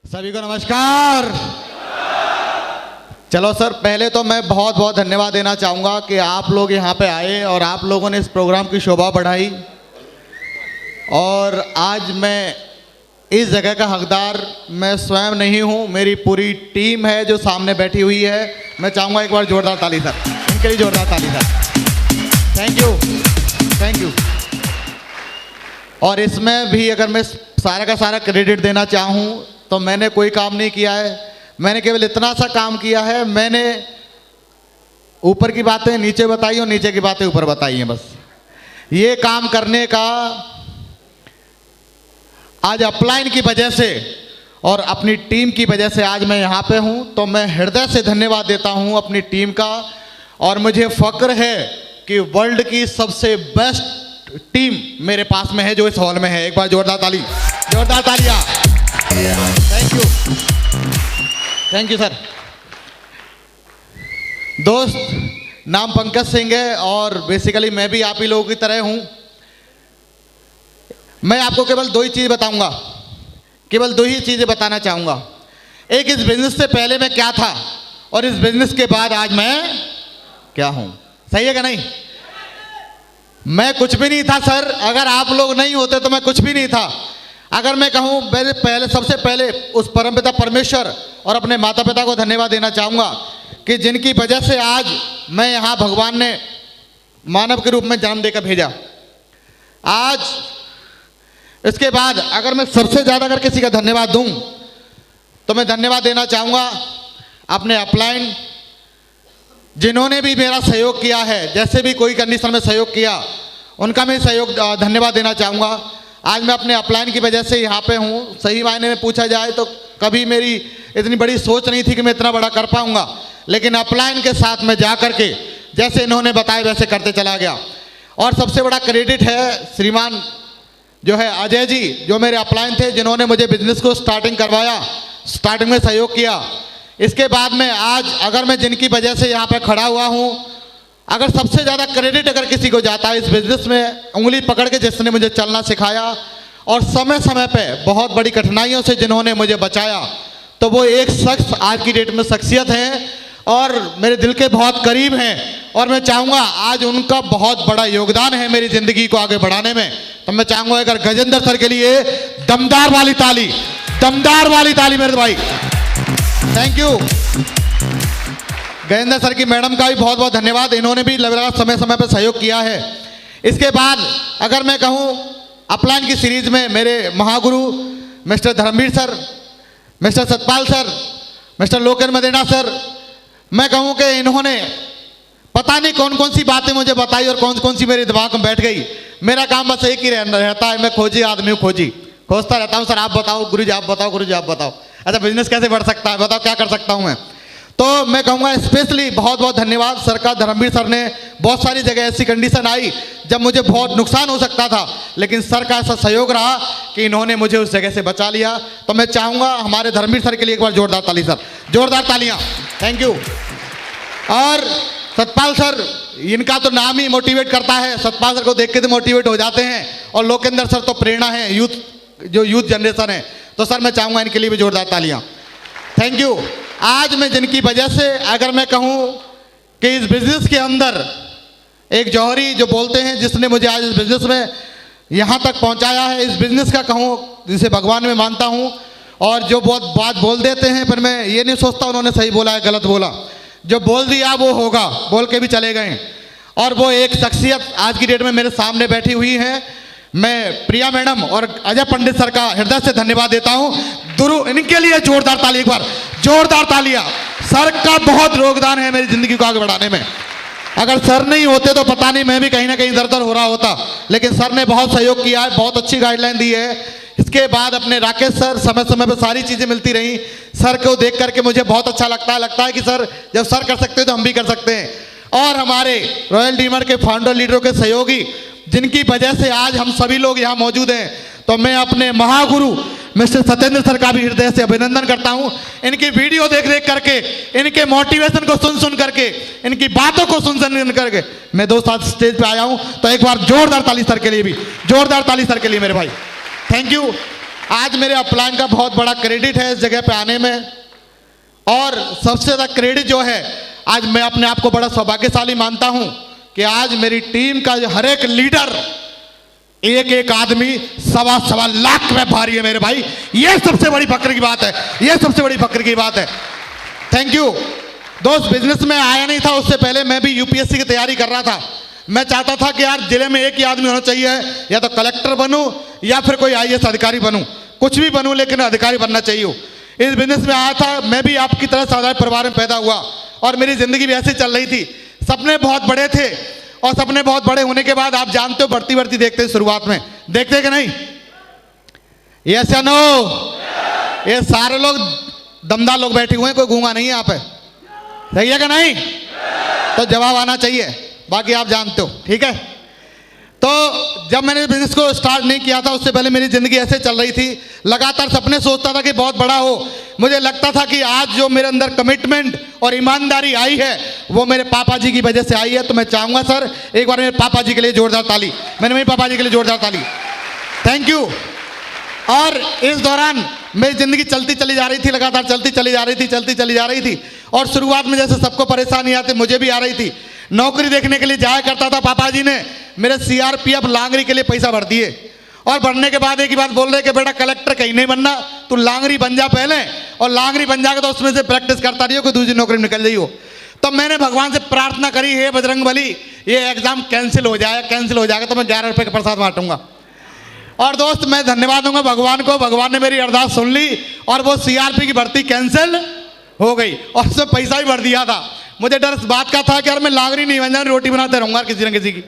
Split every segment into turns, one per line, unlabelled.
सभी को नमस्कार। चलो सर, पहले तो मैं बहुत बहुत धन्यवाद देना चाहूँगा कि आप लोग यहाँ पे आए और आप लोगों ने इस प्रोग्राम की शोभा बढ़ाई। और आज मैं इस जगह का हकदार मैं स्वयं नहीं हूँ, मेरी पूरी टीम है जो सामने बैठी हुई है। मैं चाहूँगा एक बार जोरदार ताली सर, इनके लिए जोरदार ताली sir. Thank you, thank you. और इसमें भी अगर मैं सारा का सारा क्रेडिट देना चाहूँ तो मैंने कोई काम नहीं किया है, मैंने केवल इतना सा काम किया है, मैंने ऊपर की बातें नीचे बताई और नीचे की बातें ऊपर बताई हैं। बस ये काम करने का आज अपलाइन की वजह से और अपनी टीम की वजह से आज मैं यहाँ पे हूँ, तो मैं हृदय से धन्यवाद देता हूँ अपनी टीम का। और मुझे फक्र है कि वर्ल्ड की सबसे बेस्ट टीम मेरे पास में है जो इस हॉल में है। एक बार जोरदार ताली, जोरदार तालियां। Thank you, thank you sir. दोस्त, नाम पंकज सिंह है और बेसिकली मैं भी आप ही लोगों की तरह हूं। मैं आपको केवल दो ही चीज़ बताऊंगा, केवल दो ही चीज़ें बताना चाहूंगा। एक, इस बिजनेस से पहले मैं क्या था और इस बिजनेस के बाद आज मैं क्या हूं। सही है कि नहीं? मैं कुछ भी नहीं था सर, अगर आप लोग नहीं होते तो मैं कुछ भी नहीं था। अगर मैं कहूँ पहले सबसे पहले उस परमपिता परमेश्वर और अपने माता पिता को धन्यवाद देना चाहूँगा कि जिनकी वजह से आज मैं यहाँ भगवान ने मानव के रूप में जन्म देकर भेजा। आज इसके बाद अगर मैं सबसे ज़्यादा अगर किसी का धन्यवाद दूँ तो मैं धन्यवाद देना चाहूँगा अपने अपलाइन, जिन्होंने भी मेरा सहयोग किया है, जैसे भी कोई कंडीशन में सहयोग किया उनका मैं सहयोग धन्यवाद देना चाहूँगा। आज मैं अपने अपलाइन की वजह से यहाँ पे हूँ। सही मायने में पूछा जाए तो कभी मेरी इतनी बड़ी सोच नहीं थी कि मैं इतना बड़ा कर पाऊँगा, लेकिन अपलाइन के साथ में जा कर के जैसे इन्होंने बताया वैसे करते चला गया। और सबसे बड़ा क्रेडिट है श्रीमान जो है अजय जी, जो मेरे अपलाइन थे, जिन्होंने मुझे बिजनेस को स्टार्टिंग करवाया, स्टार्टिंग में सहयोग किया। इसके बाद में आज अगर मैं जिनकी वजह से यहाँ पे खड़ा हुआ हूँ, अगर सबसे ज़्यादा क्रेडिट अगर किसी को जाता है इस बिज़नेस में उंगली पकड़ के जिसने मुझे चलना सिखाया और समय समय पे बहुत बड़ी कठिनाइयों से जिन्होंने मुझे बचाया, तो वो एक शख्स आज की डेट में शख्सियत हैं और मेरे दिल के बहुत करीब हैं। और मैं चाहूँगा आज उनका बहुत बड़ा योगदान है मेरी ज़िंदगी को आगे बढ़ाने में। तो मैं चाहूँगा अगर गजेंद्र सर के लिए दमदार वाली ताली, दमदार वाली ताली मेरे भाई। Thank you. गजेंद्र सर की मैडम का भी बहुत बहुत धन्यवाद, इन्होंने भी लगातार समय समय पर सहयोग किया है। इसके बाद अगर मैं कहूँ अपलाइन की सीरीज में मेरे महागुरु mister Dharamveer sir, mister Satpal sir, mister Loken Madena sir, मैं कहूँ कि इन्होंने पता नहीं कौन कौन सी बातें मुझे बताई और कौन कौन सी मेरे दिमाग में बैठ गई। मेरा काम बस एक ही रहता है, मैं खोजी आदमी हूँ, खोजता रहता हूँ। सर आप बताओ, गुरु जी आप बताओ, गुरु जी आप बताओ, अच्छा बिजनेस कैसे बढ़ सकता है, बताओ क्या कर सकता हूँ मैं। तो मैं कहूँगा स्पेशली बहुत बहुत धन्यवाद सर का। धर्मवीर सर ने बहुत सारी जगह ऐसी कंडीशन आई जब मुझे बहुत नुकसान हो सकता था, लेकिन सर का ऐसा सहयोग रहा कि इन्होंने मुझे उस जगह से बचा लिया। तो मैं चाहूँगा हमारे धर्मवीर सर के लिए एक बार जोरदार ताली सर, जोरदार तालियाँ। Thank you. और सतपाल सर, इनका तो नाम ही मोटिवेट करता है, सतपाल सर को देख के तो मोटिवेट हो जाते हैं। और लोकेंद्र सर तो प्रेरणा है, जो यूथ जनरेशन है। तो सर मैं चाहूँगा इनके लिए भी जोरदार तालियाँ। Thank you. आज मैं जिनकी वजह से अगर मैं कहूँ कि इस बिजनेस के अंदर एक जौहरी जो बोलते हैं, जिसने मुझे आज इस बिजनेस में यहाँ तक पहुँचाया है, इस बिजनेस का कहूँ जिसे भगवान में मानता हूँ। और जो बहुत बात बोल देते हैं फिर मैं ये नहीं सोचता उन्होंने सही बोला है गलत बोला, जो बोल दिया वो होगा, बोल के भी चले गए। और वो एक शख्सियत आज की डेट में मेरे सामने बैठी हुई है। मैं प्रिया मैडम और अजय पंडित सर का हृदय से धन्यवाद देता हूँ। दुरु इनके लिए जोरदार ताली, एक बार जोरदार तालियां। सर का बहुत योगदान है मेरी जिंदगी को आगे बढ़ाने में। अगर सर नहीं होते तो पता नहीं मैं भी कहीं ना कहीं दर हो रहा होता, लेकिन सर ने बहुत सहयोग किया है, बहुत अच्छी गाइडलाइन दी है। इसके बाद अपने राकेश सर, समय समय पर सारी चीज़ें मिलती रही। सर को देख करके मुझे बहुत अच्छा लगता है कि सर जब सर कर सकते हैं तो हम भी कर सकते हैं। और हमारे रॉयल डीमर के फाउंडर लीडरों के सहयोगी, जिनकी वजह से आज हम सभी लोग यहाँ मौजूद हैं, तो मैं अपने महागुरु मिस्टर सत्येंद्र सर का भी हृदय से अभिनंदन करता हूँ। इनकी वीडियो देख देख करके, इनके मोटिवेशन को सुन करके, इनकी बातों को सुन करके मैं दोस्त आज स्टेज पे आया हूँ। तो एक बार जोरदार ताली सर के लिए भी, जोरदार ताली सर के लिए मेरे भाई। Thank you. आज मेरे अपलाइन का बहुत बड़ा क्रेडिट है इस जगह पे आने में। और सबसे ज़्यादा क्रेडिट जो है, आज मैं अपने आप को बड़ा सौभाग्यशाली मानता हूं कि आज मेरी टीम का हर एक लीडर, एक एक आदमी 1.25 लाख में भारी है मेरे भाई। ये सबसे बड़ी फक्र की बात है, ये सबसे बड़ी फक्र की बात है। थैंक यू दोस्त। बिजनेस में आया नहीं था, उससे पहले मैं भी यूपीएससी की तैयारी कर रहा था। मैं चाहता था कि यार जिले में एक ही आदमी होना चाहिए, या तो कलेक्टर बनूं या फिर कोई आईएएस अधिकारी बनूं, कुछ भी बनूं लेकिन अधिकारी बनना चाहिए। इस बिजनेस में आया था, मैं भी आपकी तरह साधारण परिवार में पैदा हुआ और मेरी जिंदगी भी ऐसे चल रही थी। सपने बहुत बड़े थे और सपने बहुत बड़े होने के बाद आप जानते हो बढ़ती बढ़ती देखते हैं, शुरुआत में देखते कि नहीं? यस या नो? ये सारे लोग दमदार लोग बैठे हुए हैं, कोई गूंगा नहीं है यहाँ पे, सही है कि नहीं? तो जवाब आना चाहिए, बाकी आप जानते हो, ठीक है। तो जब मैंने बिजनेस को स्टार्ट नहीं किया था, उससे पहले मेरी ज़िंदगी ऐसे चल रही थी, लगातार सपने सोचता था कि बहुत बड़ा हो। मुझे लगता था कि आज जो मेरे अंदर कमिटमेंट और ईमानदारी आई है वो मेरे पापा जी की वजह से आई है। तो मैं चाहूँगा सर एक बार मेरे पापा जी के लिए जोरदार ताली, मैंने मेरे पापा जी के लिए जोरदार ताली, थैंक यू। और इस दौरान मेरी ज़िंदगी चलती चली जा रही थी, लगातार चलती चली जा रही थी, चलती चली जा रही थी। और शुरुआत में जैसे सबको परेशानी आती मुझे भी आ रही थी। नौकरी देखने के लिए जाया करता था, पापा जी ने मेरे सीआरपीएफ लांगरी के लिए पैसा भर दिए और भरने के बाद एक ही बात बोल रहे कि बेटा कलेक्टर कहीं नहीं बनना, तू लांगरी बन जा पहले, और लांगरी बन जाएगा तो उसमें से प्रैक्टिस करता रहियो, कोई दूसरी नौकरी में निकल जाइयो। तो मैंने भगवान से प्रार्थना करी, हे बजरंग बली ये एग्जाम कैंसिल हो जाएगा तो मैं 11 रुपये का प्रसाद बांटूंगा। और दोस्त मैं धन्यवाद दूंगा भगवान को, भगवान ने मेरी अरदास सुन ली और वो सीआरपी की भर्ती कैंसिल हो गई और उसमें पैसा भी भर दिया था। मुझे डर इस बात का था कि यार मैं लांगरी नहीं बन जाऊँ, रोटी बनाते रहूँगा किसी न किसी की,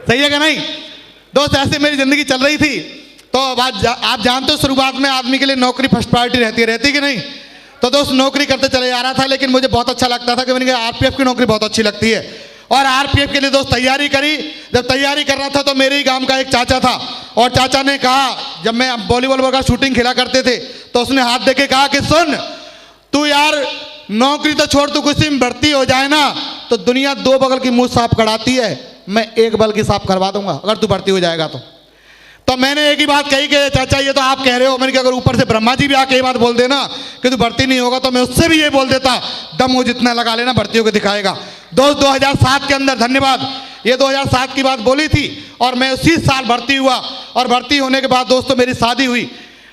सही है कि नहीं? दोस्त ऐसे मेरी ज़िंदगी चल रही थी। तो आप जानते हो शुरुआत में आदमी के लिए नौकरी फर्स्ट प्रायोरिटी रहती कि नहीं? तो दोस्त नौकरी करते चले जा रहा था, लेकिन मुझे बहुत अच्छा लगता था कि मैंने कहा आरपीएफ की नौकरी बहुत अच्छी लगती है। और आरपीएफ के लिए दोस्त तैयारी करी। जब तैयारी कर रहा था तो मेरे ही गांव का एक चाचा था और चाचा ने कहा, जब मैं वॉलीबॉल वगैरह शूटिंग खेला करते थे, तो उसने हाथ दे के कहा कि सुन तू यार नौकरी तो छोड़, तू किसी में भर्ती हो जाए ना तो दुनिया 2 बगल की मुंह साफ कराती है, मैं 1 बगल की साफ करवा दूंगा अगर तू भर्ती हो जाएगा तो मैंने एक ही बात कही कि चाचा ये तो आप कह रहे हो, मैंने कहा अगर ऊपर से ब्रह्मा जी भी आके ये बात बोल देना कि तू भर्ती नहीं होगा तो मैं उससे भी ये बोल देता, दम वो जितना लगा लेना भर्तियों को दिखाएगा। दोस्त 2007 के अंदर, धन्यवाद, ये 2007 की बात बोली थी और मैं उसी साल भर्ती हुआ। और भर्ती होने के बाद दोस्तों मेरी शादी हुई।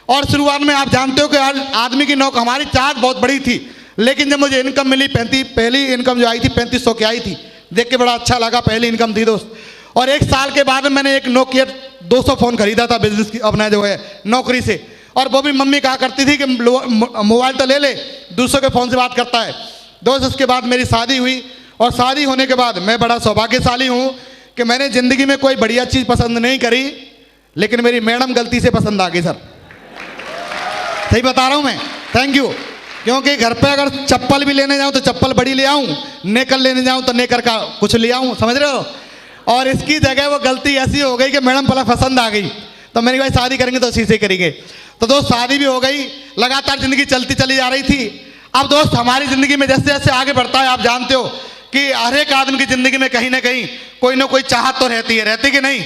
और शुरुआत में आप जानते हो कि आदमी की नौकरी, हमारी चाहत बहुत बड़ी थी, लेकिन जब मुझे इनकम मिली, पहली इनकम जो आई थी 3500 की आई थी, देख के बड़ा अच्छा लगा, पहली इनकम थी दोस्त। और 1 साल के बाद मैंने एक नोकिया 200 फ़ोन खरीदा था बिजनेस की, अपना जो है नौकरी से। और वो भी मम्मी कहा करती थी कि मोबाइल तो ले ले, दूसरों के फ़ोन से बात करता है। दोस्त उसके बाद मेरी शादी हुई और शादी होने के बाद मैं बड़ा सौभाग्यशाली हूँ कि मैंने ज़िंदगी में कोई बढ़िया चीज़ पसंद नहीं करी, लेकिन मेरी मैडम गलती से पसंद आ गई सर, सही बता रहा हूँ मैं, थैंक यू। क्योंकि घर पे अगर चप्पल भी लेने जाऊँ तो चप्पल बड़ी ले आऊँ, नेकर लेने जाऊँ तो नेकर का कुछ ले आऊँ, समझ रहे हो? और इसकी जगह वो गलती ऐसी हो गई कि मैडम पहले पसंद आ गई, तो मैंने भाई शादी करेंगे तो इसी से करेंगे। तो दोस्त शादी भी हो गई, लगातार ज़िंदगी चलती चली जा रही थी। अब दोस्त हमारी ज़िंदगी में जैसे जैसे आगे बढ़ता है, आप जानते हो कि हर एक आदमी की ज़िंदगी में कहीं ना कहीं कोई ना कोई चाहत तो रहती है, रहती कि नहीं?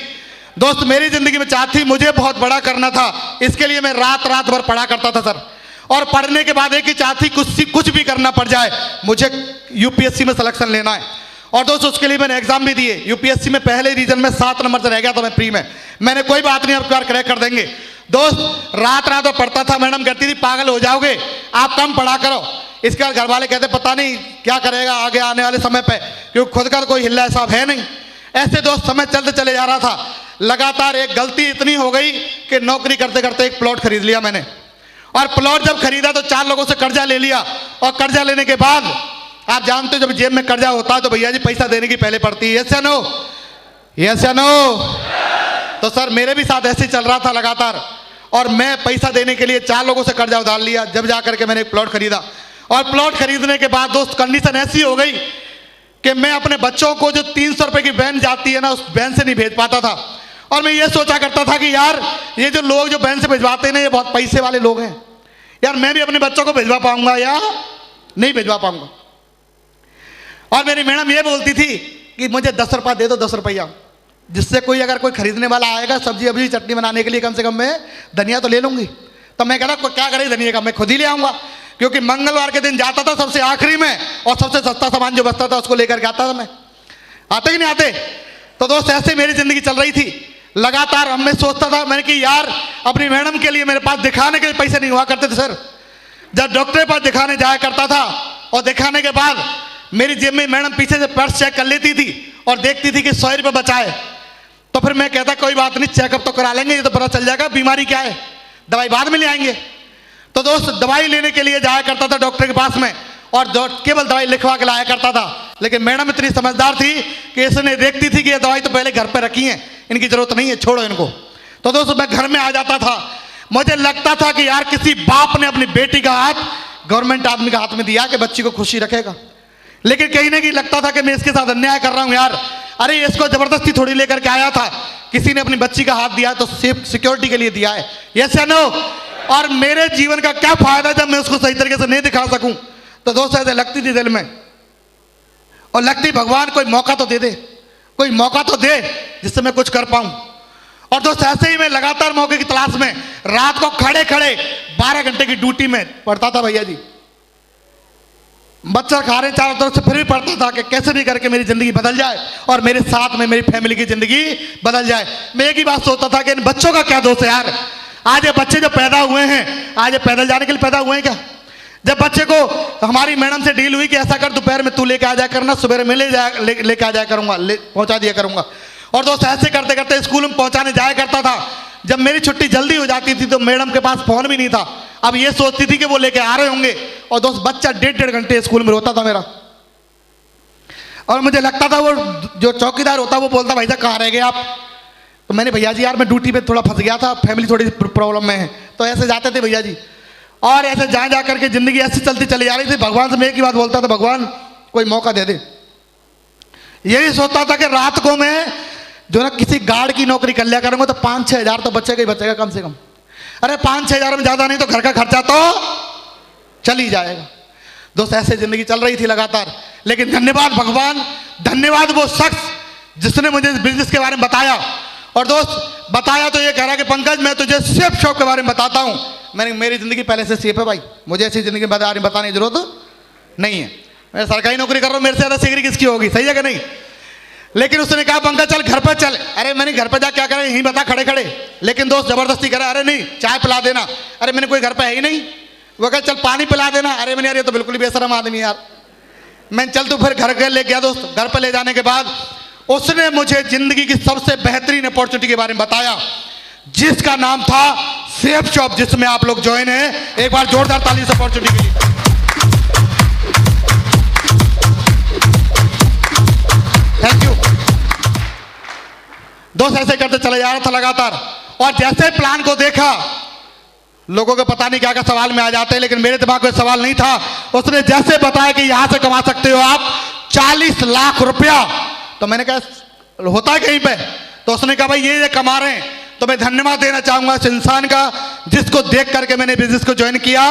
दोस्त मेरी ज़िंदगी में चाहत थी, मुझे बहुत बड़ा करना था, इसके लिए मैं रात रात भर पढ़ा करता था सर। और पढ़ने के बाद एक ही चाहत थी, कुछ भी करना पड़ जाए, मुझे यूपीएससी में सिलेक्शन लेना है। और दोस्तों उसके लिए मैंने एग्जाम भी दिए, यूपीएससी में पहले रीजन में 7 नंबर से रह गया था मैं प्री में। मैंने कोई बात नहीं, अब क्रैक कर देंगे। दोस्त रात रात पढ़ता था, मैडम कहती थी पागल हो जाओगे, आप कम पढ़ा करो। इसके बाद घर वाले कहते पता नहीं क्या करेगा आगे आने वाले समय पे, क्योंकि खुद का कोई हिल्ला हिसाब है नहीं। ऐसे दोस्त समय चलते चले जा रहा था। लगातार एक गलती इतनी हो गई कि नौकरी करते करते एक प्लॉट खरीद लिया मैंने। और प्लॉट जब खरीदा तो 4 लोगों से कर्जा ले लिया। और कर्जा लेने के बाद आप जानते हो जब जेब में कर्जा होता है तो भैया जी पैसा देने की पहले पड़ती है, यस या नो? यस या नो? तो सर मेरे भी साथ ऐसे ही चल रहा था लगातार, और मैं पैसा देने के लिए 4 लोगों से कर्जा उधार लिया, जब जा करके मैंने एक प्लॉट खरीदा। और प्लॉट खरीदने के बाद दोस्त कंडीशन ऐसी हो गई कि मैं अपने बच्चों को जो 300 रुपये की वैन जाती है ना, उस वैन से नहीं भेज पाता था। और मैं ये सोचा करता था कि यार ये जो लोग जो वैन से भिजवाते हैं ना, ये बहुत पैसे वाले लोग हैं, यार मैं भी अपने बच्चों को भिजवा पाऊंगा या नहीं भिजवा पाऊंगा। और मेरी मैडम ये बोलती थी कि मुझे 10 रुपया दे दो, 10 रुपया, जिससे कोई अगर कोई खरीदने वाला आएगा सब्जी अभी चटनी बनाने के लिए, कम से कम मैं धनिया तो ले लूँगी। तो मैं कहता क्या करे धनिया का, मैं खुद ही ले आऊँगा, क्योंकि मंगलवार के दिन जाता था सबसे आखिरी में और सबसे सस्ता सामान जो बचता था उसको लेकर के आता था मैं। आते कि नहीं आते? तो दोस्त ऐसे मेरी ज़िंदगी चल रही थी लगातार। हम मैं सोचता था मैंने कि यार अपनी मैडम के लिए मेरे पास दिखाने के पैसे नहीं हुआ करते थे सर। जब डॉक्टर के पास दिखाने जाया करता था और दिखाने के बाद मेरी जेब में मैडम पीछे से पर्स चेक कर लेती थी और देखती थी कि 100 रुपये बचाए, तो फिर मैं कहता कोई बात नहीं, चेकअप तो करा लेंगे, ये तो पता चल जाएगा बीमारी क्या है, दवाई बाद में ले आएंगे। तो दोस्त दवाई लेने के लिए जाया करता था डॉक्टर के पास में और केवल दवाई लिखवा के लाया करता था। लेकिन मैडम इतनी समझदार थी कि इसने देखती थी कि ये दवाई तो पहले घर पे रखी है, इनकी जरूरत नहीं है, छोड़ो इनको। तो दोस्त मैं घर में आ जाता था। मुझे लगता था कि यार किसी बाप ने अपनी बेटी का हाथ गवर्नमेंट आदमी के हाथ में दिया कि बच्ची को खुशी रखेगा, लेकिन कहीं ना कहीं लगता था कि मैं इसके साथ अन्याय कर रहा हूं यार। अरे इसको जबरदस्ती थोड़ी लेकर के आया था, किसी ने अपनी बच्ची का हाथ दिया तो सेफ सिक्योरिटी के लिए दिया है, यस या नो? और मेरे जीवन का क्या फायदा जब मैं उसको सही तरीके से नहीं दिखा सकूं? तो दोस्त ऐसे लगती थी दिल में, और लगती भगवान कोई मौका तो दे दे, कोई मौका तो दे जिससे मैं कुछ कर पाऊं। और दोस्त ऐसे ही मैं लगातार मौके की तलाश में रात को खड़े खड़े 12 घंटे की ड्यूटी में पढ़ता था भैया जी। बच्चा खा रहे चारों तरफ से, फिर भी पढ़ता था कि कैसे भी करके मेरी जिंदगी बदल जाए और मेरे साथ में मेरी फैमिली की जिंदगी बदल जाए। मैं एक ही बात सोचता था कि इन बच्चों का क्या दोष है यार। आज ये बच्चे जो पैदा हुए हैं, आज ये पैदल जाने के लिए पैदा हुए हैं क्या? जब बच्चे को हमारी मैडम से डील हुई कि ऐसा कर दोपहर में तू लेके आ जाया करना, सुबह में लेके आ जाया करूंगा, पहुंचा दिया करूंगा। और दोस्त ऐसे करते करते स्कूल में पहुंचाने जाया करता था। जब मेरी छुट्टी जल्दी हो जाती थी तो मैडम के पास फोन भी नहीं था, अब ये सोचती थी कि वो लेके आ रहे होंगे। और दोस्त बच्चा 1.5 घंटे स्कूल में रोता था मेरा, और मुझे लगता था वो जो चौकीदार होता वो बोलता भाई साहब कहाँ रह गए आप? तो मैंने भैया जी यार मैं ड्यूटी पे थोड़ा फंस गया था, फैमिली थोड़ी प्रॉब्लम में है। तो ऐसे जाते थे भैया जी, और ऐसे जा करके जिंदगी ऐसी चलती चली जा रही थी। भगवान से मैं एक ही बात बोलता था, भगवान कोई मौका दे दे। यही सोचता था कि रात को मैं जो ना किसी गार्ड की नौकरी कर लिया करूंगा तो 5-6 हज़ार तो बचेगा ही बचेगा कम से कम। अरे 5-6 हज़ार में ज्यादा नहीं तो घर का खर्चा तो चल ही जाएगा। दोस्त ऐसे जिंदगी चल रही थी लगातार। लेकिन धन्यवाद भगवान, धन्यवाद वो शख्स जिसने मुझे इस बिजनेस के बारे में बताया। और दोस्त बताया तो ये कह रहा कि पंकज मैं तुझे सेफ शॉप के बारे में बताता हूं। मैंने मेरी जिंदगी पहले से सेफ है भाई, मुझे ऐसी जिंदगी के बारे में बताने की जरूरत नहीं है। मैं सरकारी नौकरी कर रहा हूं, मेरे से ज्यादा सिगरी किसकी होगी, सही है कि नहीं? लेकिन उसने कहा पंकज चल घर पर चल। अरे मैंने घर पर जा क्या करें, यहीं बता खड़े खड़े। लेकिन दोस्त जबरदस्ती करा, अरे नहीं चाय पिला देना। अरे मैंने कोई घर पे है ही नहीं। वो कहा चल पानी पिला देना। अरे मैंने यार ये तो बिल्कुल ही बेशरम आदमी यार। मैं चल तू फिर घर ले गया दोस्त। घर पर ले जाने के बाद उसने मुझे जिंदगी की सबसे बेहतरीन अपॉर्चुनिटी के बारे में बताया, जिसका नाम था सेफ शॉप, जिसमें आप लोग ज्वाइन है। एक बार जोरदार ताली इस अपॉर्चुनिटी के लिए। थैंक यू दोस्त। ऐसे करते चले जा रहा था लगातार, और जैसे प्लान को देखा, लोगों को पता नहीं क्या क्या सवाल में आ जाते हैं, लेकिन मेरे दिमाग में सवाल नहीं था। उसने जैसे बताया कि यहां से कमा सकते हो आप 40 लाख रुपया, तो मैंने कहा होता है कहीं पे? तो उसने कहा भाई ये कमा रहे हैं। तो मैं धन्यवाद देना चाहूंगा इस इंसान का जिसको देख करके मैंने बिजनेस को ज्वाइन किया।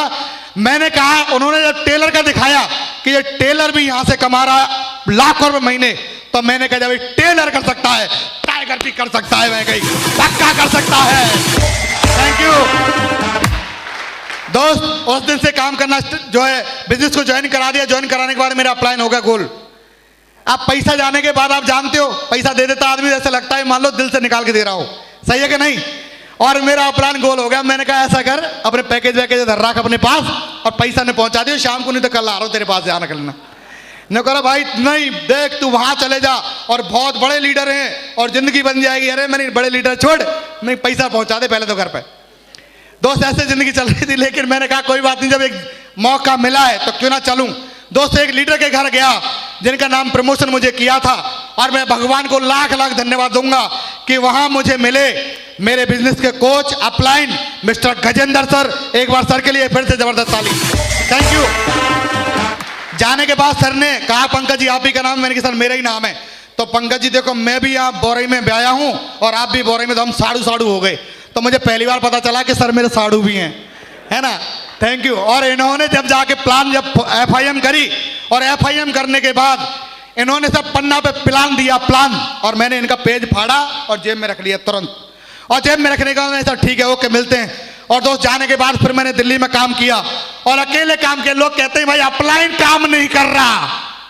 मैंने कहा, उन्होंने जब टेलर का दिखाया कि ये टेलर भी यहां से कमा रहा है लाखों रुपए महीने, तो मैंने कहा जब टेलर कर सकता है टाइगर भी कर सकता है, मैं कहीं पक्का कर सकता है। थैंक यू दोस्त। उस दिन से काम करना जो है बिजनेस को ज्वाइन करा दिया। ज्वाइन कराने के बाद मेरा अप्लाइन होगा गोल। अब पैसा जाने के बाद आप जानते हो, पैसा दे देता आदमी ऐसा लगता है मान लो दिल से निकाल के दे रहा हो, सही है कि नहीं? और मेरा प्लान गोल हो गया। मैंने कहा ऐसा कर, अपने पैकेज वैकेज धर रख अपने पास और पैसा ने पहुंचा दियो, शाम को नहीं तो कल आ रहा हूं तेरे पास से आना करना। ने कहा भाई नहीं देख तू वहां चले जा, और बहुत बड़े लीडर हैं और जिंदगी बन जाएगी। अरे मैंने बड़े लीडर छोड़, नहीं पैसा पहुंचा दे पहले तो घर पे। दोस्त ऐसे जिंदगी चल रही थी, लेकिन मैंने कहा कोई बात नहीं, जब एक मौका मिला है तो क्यों ना चलूं। दोस्त एक लीडर के घर गया जिनका नाम प्रमोशन मुझे किया था, और मैं भगवान को लाख लाख धन्यवाद दूंगा कि वहां मुझे मिले मेरे बिजनेस के coach upline mister Gajendra sir. एक बार सर के लिए फिर से जबरदस्त ताली। Thank you. जाने के बाद सर ने कहा पंकज जी आप ही का नाम? मैंने कहा सर मेरा ही नाम है। तो पंकज जी देखो मैं भी यहाँ बोरई में ब्याया हूँ और आप भी बोरई में, तो हम साड़ू साड़ू हो गए। तो मुझे पहली बार पता चला कि सर मेरे साड़ू भी हैं, है ना? Thank you. और इन्होंने जब जाके प्लान जब FIM करी, और FIM करने के बाद इन्होंने सब पन्ना पे प्लान दिया प्लान, और मैंने इनका पेज फाड़ा और जेब में रख लिया तुरंत। और जेब में रखने का सर ठीक है ओके मिलते हैं। और दोस्त जाने के बाद फिर मैंने दिल्ली में काम किया और अकेले काम किया। लोग कहते हैं भाई अपलाइन काम नहीं कर रहा,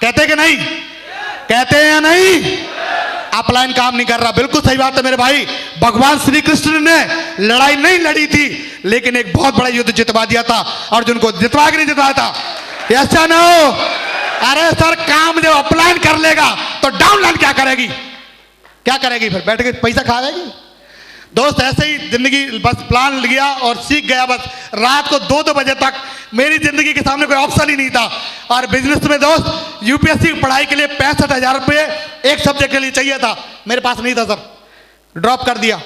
कहते कि नहीं, कहते हैं या नहीं, अपलाइन काम नहीं कर रहा। बिल्कुल सही बात है मेरे भाई। भगवान श्री कृष्ण ने लड़ाई नहीं लड़ी थी लेकिन एक बहुत बड़ा युद्ध जितवा दिया था, अर्जुन को जितवा के नहीं जितवाया था। यस या नो? अरे सर काम जब अपलाइन कर लेगा तो डाउनलाइन क्या करेगी, क्या करेगी, फिर बैठ के पैसा खाएगी। दोस्त ऐसे ही जिंदगी बस प्लान लिया और सीख गया। बस रात को 2-2 बजे तक मेरी जिंदगी के सामने कोई ऑप्शन ही नहीं था। और बिजनेस में दोस्त यूपीएससी की पढ़ाई के लिए 65,000 रुपये एक सब्जेक्ट के लिए चाहिए था, मेरे पास नहीं था सर, ड्रॉप कर दिया।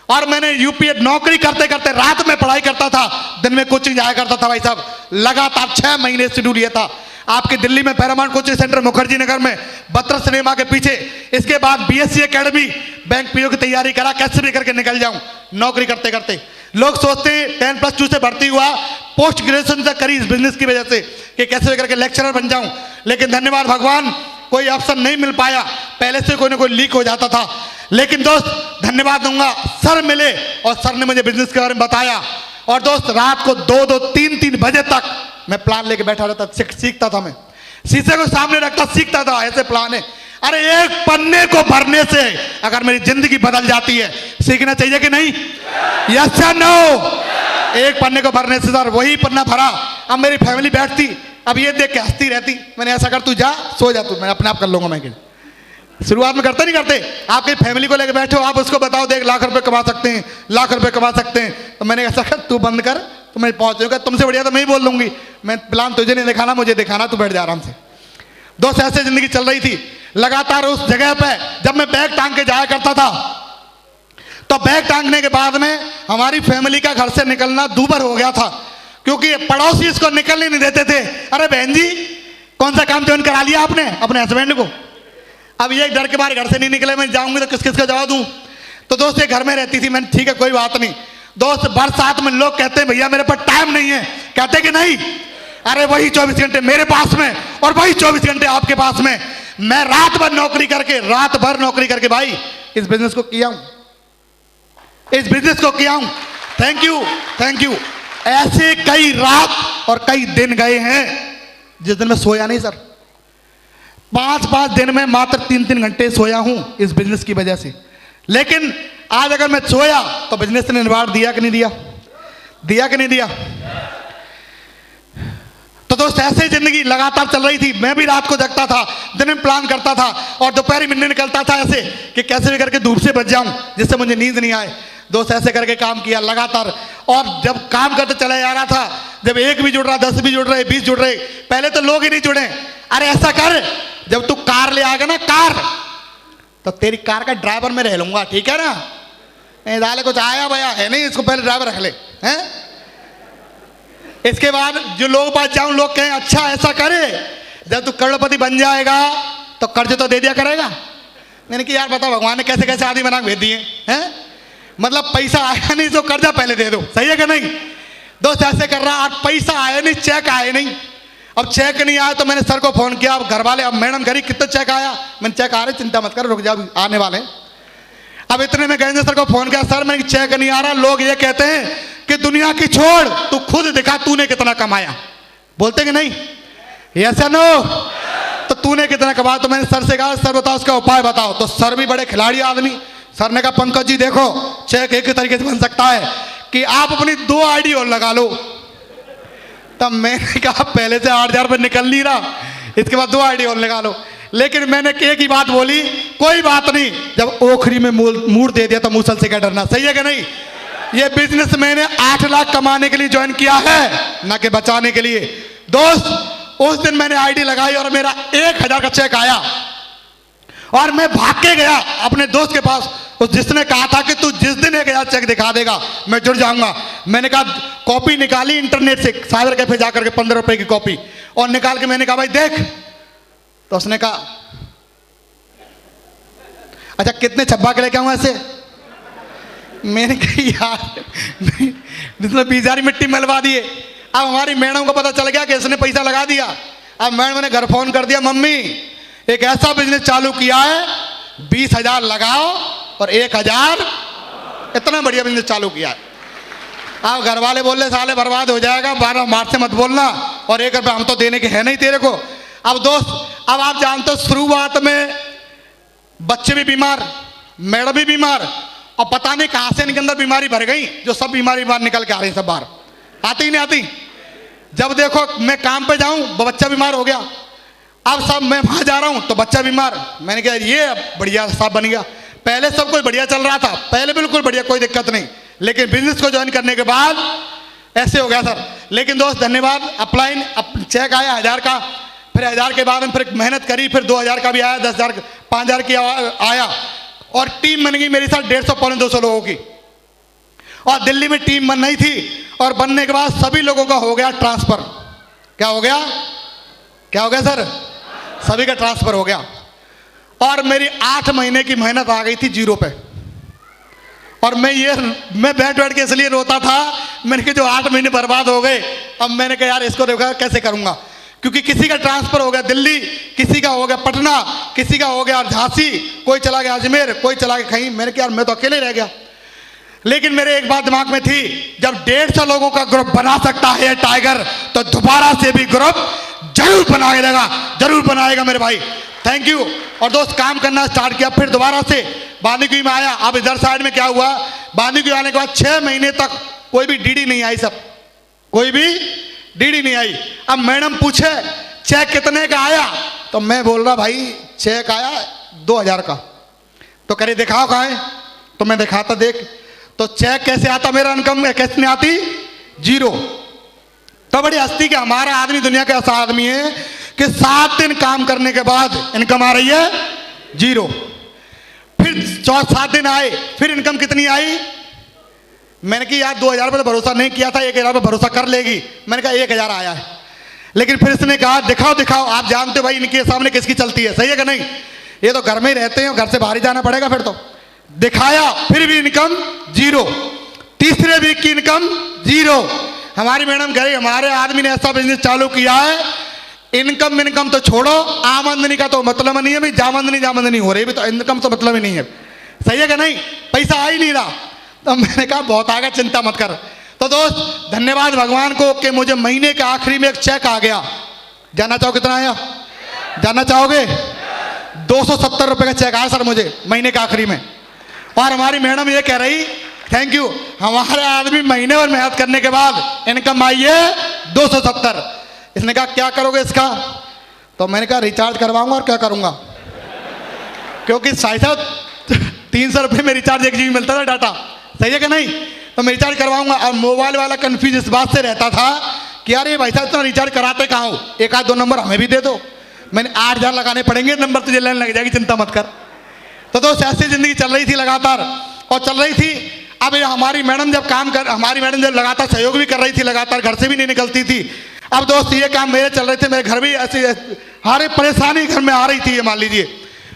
और मैंने यूपीए नौकरी करते करते रात में पढ़ाई करता था, दिन में कोचिंग जाया करता था भाई साहब। लगातार 6 महीने शेड्यूल ये था। आपकी दिल्ली में Paramount coaching centre Mukherjee Nagar में बत्रा सिनेमा के पीछे। इसके बाद बीएससी एकेडमी बैंक पीओ की तैयारी करा, कैसे भी करके निकल जाऊं नौकरी करते करते। लोग सोचते हैं 10+2 से भर्ती हुआ, पोस्ट ग्रेजुएशन तक करी इस बिजनेस की वजह से कि कैसे भी करके लेक्चरर बन जाऊं, लेकिन धन्यवाद भगवान कोई ऑप्शन नहीं मिल पाया। पहले से कोई ना कोई लीक हो जाता था। लेकिन दोस्त धन्यवाद दूंगा, सर मिले और सर ने मुझे बिजनेस के बारे में बताया। और दोस्त रात को 2-2, 3-3 बजे तक मैं प्लान लेके बैठा रहता, सीखता था। मैं शीशे को सामने रखता, सीखता था ऐसे प्लान है। अरे एक पन्ने को भरने से अगर मेरी जिंदगी बदल जाती है, सीखना चाहिए कि नहीं? यस या नो? एक पन्ने को भरने से सर वही पन्ना भरा। अब मेरी फैमिली बैठती, अब ये देख के हंसती रहती। मैंने ऐसा कर, तू जा सो जा, तू मैं अपने आप कर लूंगा। मैं शुरुआत में करते नहीं करते, आपकी फैमिली को लेकर बैठे हो, आप उसको बताओ देख लाख रुपए कमा सकते हैं, लाख रुपए कमा सकते हैं। तो मैंने ऐसा कर, तू बंद कर, तो मैं पहुंचूंगा, तुमसे बढ़िया तो मैं ही बोल दूंगी। मैं प्लान तुझे नहीं दिखाना, मुझे दिखाना, तू बैठ जा आराम से। दोस्त ऐसे जिंदगी चल रही थी। लगातार उस जगह पे जब मैं बैग टांग के जाया करता था, तो बैग टांगने के बाद में हमारी फैमिली का घर से निकलना दूभर हो गया था, क्योंकि पड़ोसी इसको निकलने नहीं देते थे। अरे बहन जी कौन सा काम ज्वाइन करा लिया आपने अपने हस्बैंड को? अब ये डर के मारे घर से नहीं निकले, मैं जाऊंगी तो किस किस का जवाब दूं। तो दोस्त ये घर में रहती थी। मैंने ठीक है कोई बात नहीं। दोस्त बरसात में लोग कहते हैं भैया मेरे पास टाइम नहीं है, कहते कि नहीं? अरे वही 24 घंटे मेरे पास में और वही 24 घंटे आपके पास में। मैं रात भर नौकरी करके भाई इस बिजनेस को किया हूं, इस बिजनेस को किया हूं। Thank you. ऐसे कई रात और कई दिन गए हैं जिस दिन मैं सोया नहीं सर। 5-5 दिन में मात्र 3-3 घंटे सोया हूं इस बिजनेस की वजह से। लेकिन आज अगर मैं सोया तो बिजनेस ने निवार दिया कि नहीं दिया? दिया कि नहीं दिया? तो दोस्त ऐसे जिंदगी लगातार चल रही थी। मैं भी रात को जगता था, दिन में प्लान करता था और दोपहर में निकलता था ऐसे कि कैसे भी करके धूप से बच जाऊं जिससे मुझे नींद नहीं आए। दोस्त ऐसे करके काम किया लगातार। और जब काम करते चला जा रहा था, जब 1 भी जुड़ रहा, 10 भी जुड़ रहे, 20 जुड़ रहे, पहले तो लोग ही नहीं जुड़े। अरे ऐसा कर, जब तू कार ले आएगा ना कार, तो तेरी कार का ड्राइवर मैं रह लूंगा, ठीक है ना? नहीं डाले कुछ आया भैया है नहीं, इसको पहले ड्राइवर रख ले हैं। इसके बाद जो लोग पास जाऊं, लोग कहें अच्छा ऐसा करे, जब तू करोड़पति बन जाएगा तो कर्ज तो दे दिया करेगा। मैंने कि यार बताओ भगवान ने कैसे कैसे आदमी बना के भेज दिए हैं। मतलब पैसा आया नहीं तो कर्जा पहले दे दो, सही है कि नहीं? दोस्त ऐसे कर रहा, आज पैसा आया नहीं, चेक आया नहीं। अब चेक नहीं आया तो मैंने सर को फोन किया। अब घर वाले, अब मैडम करी कितना चेक आया? मैंने चेक आ रहे, चिंता मत कर, रुक जाओ आने वाले। अब इतने में गजेंद्र सर को फोन किया, सर मैंने चेक नहीं आ रहा, लोग ये कहते हैं कि दुनिया की छोड़, तू खुद दिखा तूने कितना कमाया। बोलते कि नहीं? यस या नो? तो तूने कितना कमाया? तो मैंने सर से कहा सर बताओ उसका उपाय बताओ। तो सर भी बड़े खिलाड़ी आदमी, सर ने कहा पंकज जी देखो चेक एक ही तरीके से बन सकता है कि आप अपनी 2 आईडी और लगा लो। तब मैंने कहा पहले से 8,000 रुपये निकल नहीं रहा, इसके बाद 2 आईडी और लगा लो। लेकिन मैंने एक ही बात बोली, कोई बात नहीं, जब ओखरी में मूड दे दिया तो मूसल से क्या डरना, सही है कि नहीं? ये बिजनेस मैंने 8 लाख कमाने के लिए ज्वाइन किया है, ना कि बचाने के लिए। दोस्त उस दिन मैंने आईडी लगाई और मेरा 1,000 का चेक आया और मैं भाग के गया अपने दोस्त के पास, जिसने कहा था कि तू जिस दिन 1,000 चेक दिखा देगा मैं जुड़ जाऊंगा। मैंने कहा कॉपी निकाली इंटरनेट से, साइबर कैफे जाकर के 15 रुपए की कॉपी, और निकाल के मैंने कहा भाई देख। तो उसने कहा अच्छा कितने छब्बा के लेके आऊं ऐसे? मैंने कहा यार जिसने 20,000 मिट्टी मलवा दिए। अब हमारी मैडम को पता चल गया कि इसने पैसा लगा दिया। अब मैडम ने घर फोन कर दिया, मम्मी एक ऐसा बिजनेस चालू किया है, 20,000 लगाओ और 1,000, इतना बढ़िया बिजनेस चालू किया है। अब घर वाले बोल रहे साले बर्बाद हो जाएगा, 12 मार्च से मत बोलना, और 1 रुपये हम तो देने के है नहीं तेरे को। अब दोस्त, अब आप जानते हो शुरुआत में बच्चे भी बीमार, मैडम भी बीमार, और पता नहीं कहाँ से इनके अंदर बीमारी भर गई, जो सब बीमारी बाहर निकल के आ रही, सब बाहर आती ही नहीं आती। जब देखो मैं काम पे जाऊं बच्चा बीमार हो गया, अब सब मैं वहां जा रहा हूं तो बच्चा बीमार। मैंने कहा ये बढ़िया साहब बन गया। पहले सब कुछ बढ़िया चल रहा था, पहले बिल्कुल बढ़िया, कोई दिक्कत नहीं, लेकिन बिजनेस को ज्वाइन करने के बाद ऐसे हो गया सर। लेकिन दोस्त धन्यवाद, अपलाइन चेक आया 1000 का, फिर 1000 के बाद में फिर मेहनत करी, फिर 2000 का भी आया, 10,000 5,000 की आया, और टीम बन गई मेरे साथ 150 पौने 200 लोगों की। और दिल्ली में टीम बन नहीं थी, और बनने के बाद सभी लोगों का हो गया ट्रांसफर। क्या हो गया? क्या हो गया सर? सभी का ट्रांसफर हो गया। और मेरी 8 महीने की मेहनत आ गई थी 0 पे। और मैं बैठ बैठ के इसलिए रोता था, मैंने कहा जो 8 महीने बर्बाद हो गए। अब मैंने कहा यार इसको देखा कैसे करूंगा, क्योंकि किसी का ट्रांसफर हो गया दिल्ली, किसी का हो गया पटना, किसी का हो गया झांसी, कोई चला गया अजमेर, कोई चला गया कहीं। मैंने कहा यार मैं तो अकेले रह गया। लेकिन मेरे एक बात दिमाग में थी, जब 150 लोगों का ग्रुप बना सकता है टाइगर, तो दोबारा से भी ग्रुप जरूर बनाएगा, जरूर बनाएगा मेरे भाई। Thank you. और दोस्त काम करना स्टार्ट किया, फिर दोबारा से बांदीकुई में आया। अब इधर साइड में क्या हुआ, बांदीकुई आने के बाद 6 महीने तक कोई भी डीडी नहीं आई, सब कोई भी डीडी नहीं आई। अब मैडम पूछे चेक कितने का आया, तो मैं बोल रहा भाई चेक आया 2000 का। तो करे दिखाओ कहाँ है, तो मैं दिखाता, देख तो चेक कैसे आता, मेरा इनकम कैसे नहीं आती, 0। तो बड़ी हस्ती के हमारा आदमी दुनिया का ऐसा आदमी है कि 7 दिन काम करने के बाद इनकम आ रही है 0। फिर 7 दिन आए, फिर इनकम कितनी आई, मैंने कहा यार 2000 पे तो भरोसा नहीं किया था, 1000 पे भरोसा कर लेगी। मैंने कहा 1000 आया है। लेकिन फिर इसने कहा दिखाओ दिखाओ। आप जानते हो भाई इनके सामने किसकी चलती है, सही है कि नहीं? ये तो घर में ही रहते हैं, घर से बाहर ही जाना पड़ेगा। फिर तो दिखाया, फिर भी इनकम 0। तीसरे वीक की इनकम 0। हमारी मैडम कह रही हमारे आदमी ने ऐसा बिजनेस चालू किया है, इनकम तो छोड़ो, आमदनी का तो मतलब नहीं है भाई, जामदनी हो रही भी तो इनकम तो मतलब ही नहीं है, सही है कि नहीं? पैसा आ ही नहीं रहा। तो मैंने कहा बहुत आ गया, चिंता मत कर। तो दोस्त धन्यवाद भगवान को कि मुझे महीने के आखिरी में एक चेक आ गया। जानना चाहो कितना आया? जानना चाहोगे? 270 रुपए का चेक आया सर मुझे महीने के आखिरी में। और हमारी मैडम ये कह रही थैंक यू, हमारे आदमी महीने भर मेहनत करने के बाद इनकम आई है 270। इसने कहा क्या करोगे इसका? तो मैंने कहा रिचार्ज करवाऊंगा, और क्या करूंगा, क्योंकि साहब 300 रुपये में रिचार्ज 1 GB मिलता था डाटा, सही है कि नहीं? तो मैं रिचार्ज करवाऊंगा। और मोबाइल वाला कंफ्यूज इस बात से रहता था कि यार ये भाई साहब इतना रिचार्ज कराते कहाँ हो, 1-2 नंबर हमें भी दे दो। मैंने 8000 लगाने पड़ेंगे, नंबर तुझे लाइन लग जाएगी, चिंता मत कर। तो दोस्त ऐसी जिंदगी चल रही थी लगातार, और चल रही थी। अब हमारी मैडम जब लगातार सहयोग भी कर रही थी, लगातार घर से भी नहीं निकलती थी। अब दोस्त ये काम मेरे चल रहे थे, मेरे घर भी ऐसी हर एक परेशानी घर में आ रही थी, ये मान लीजिए।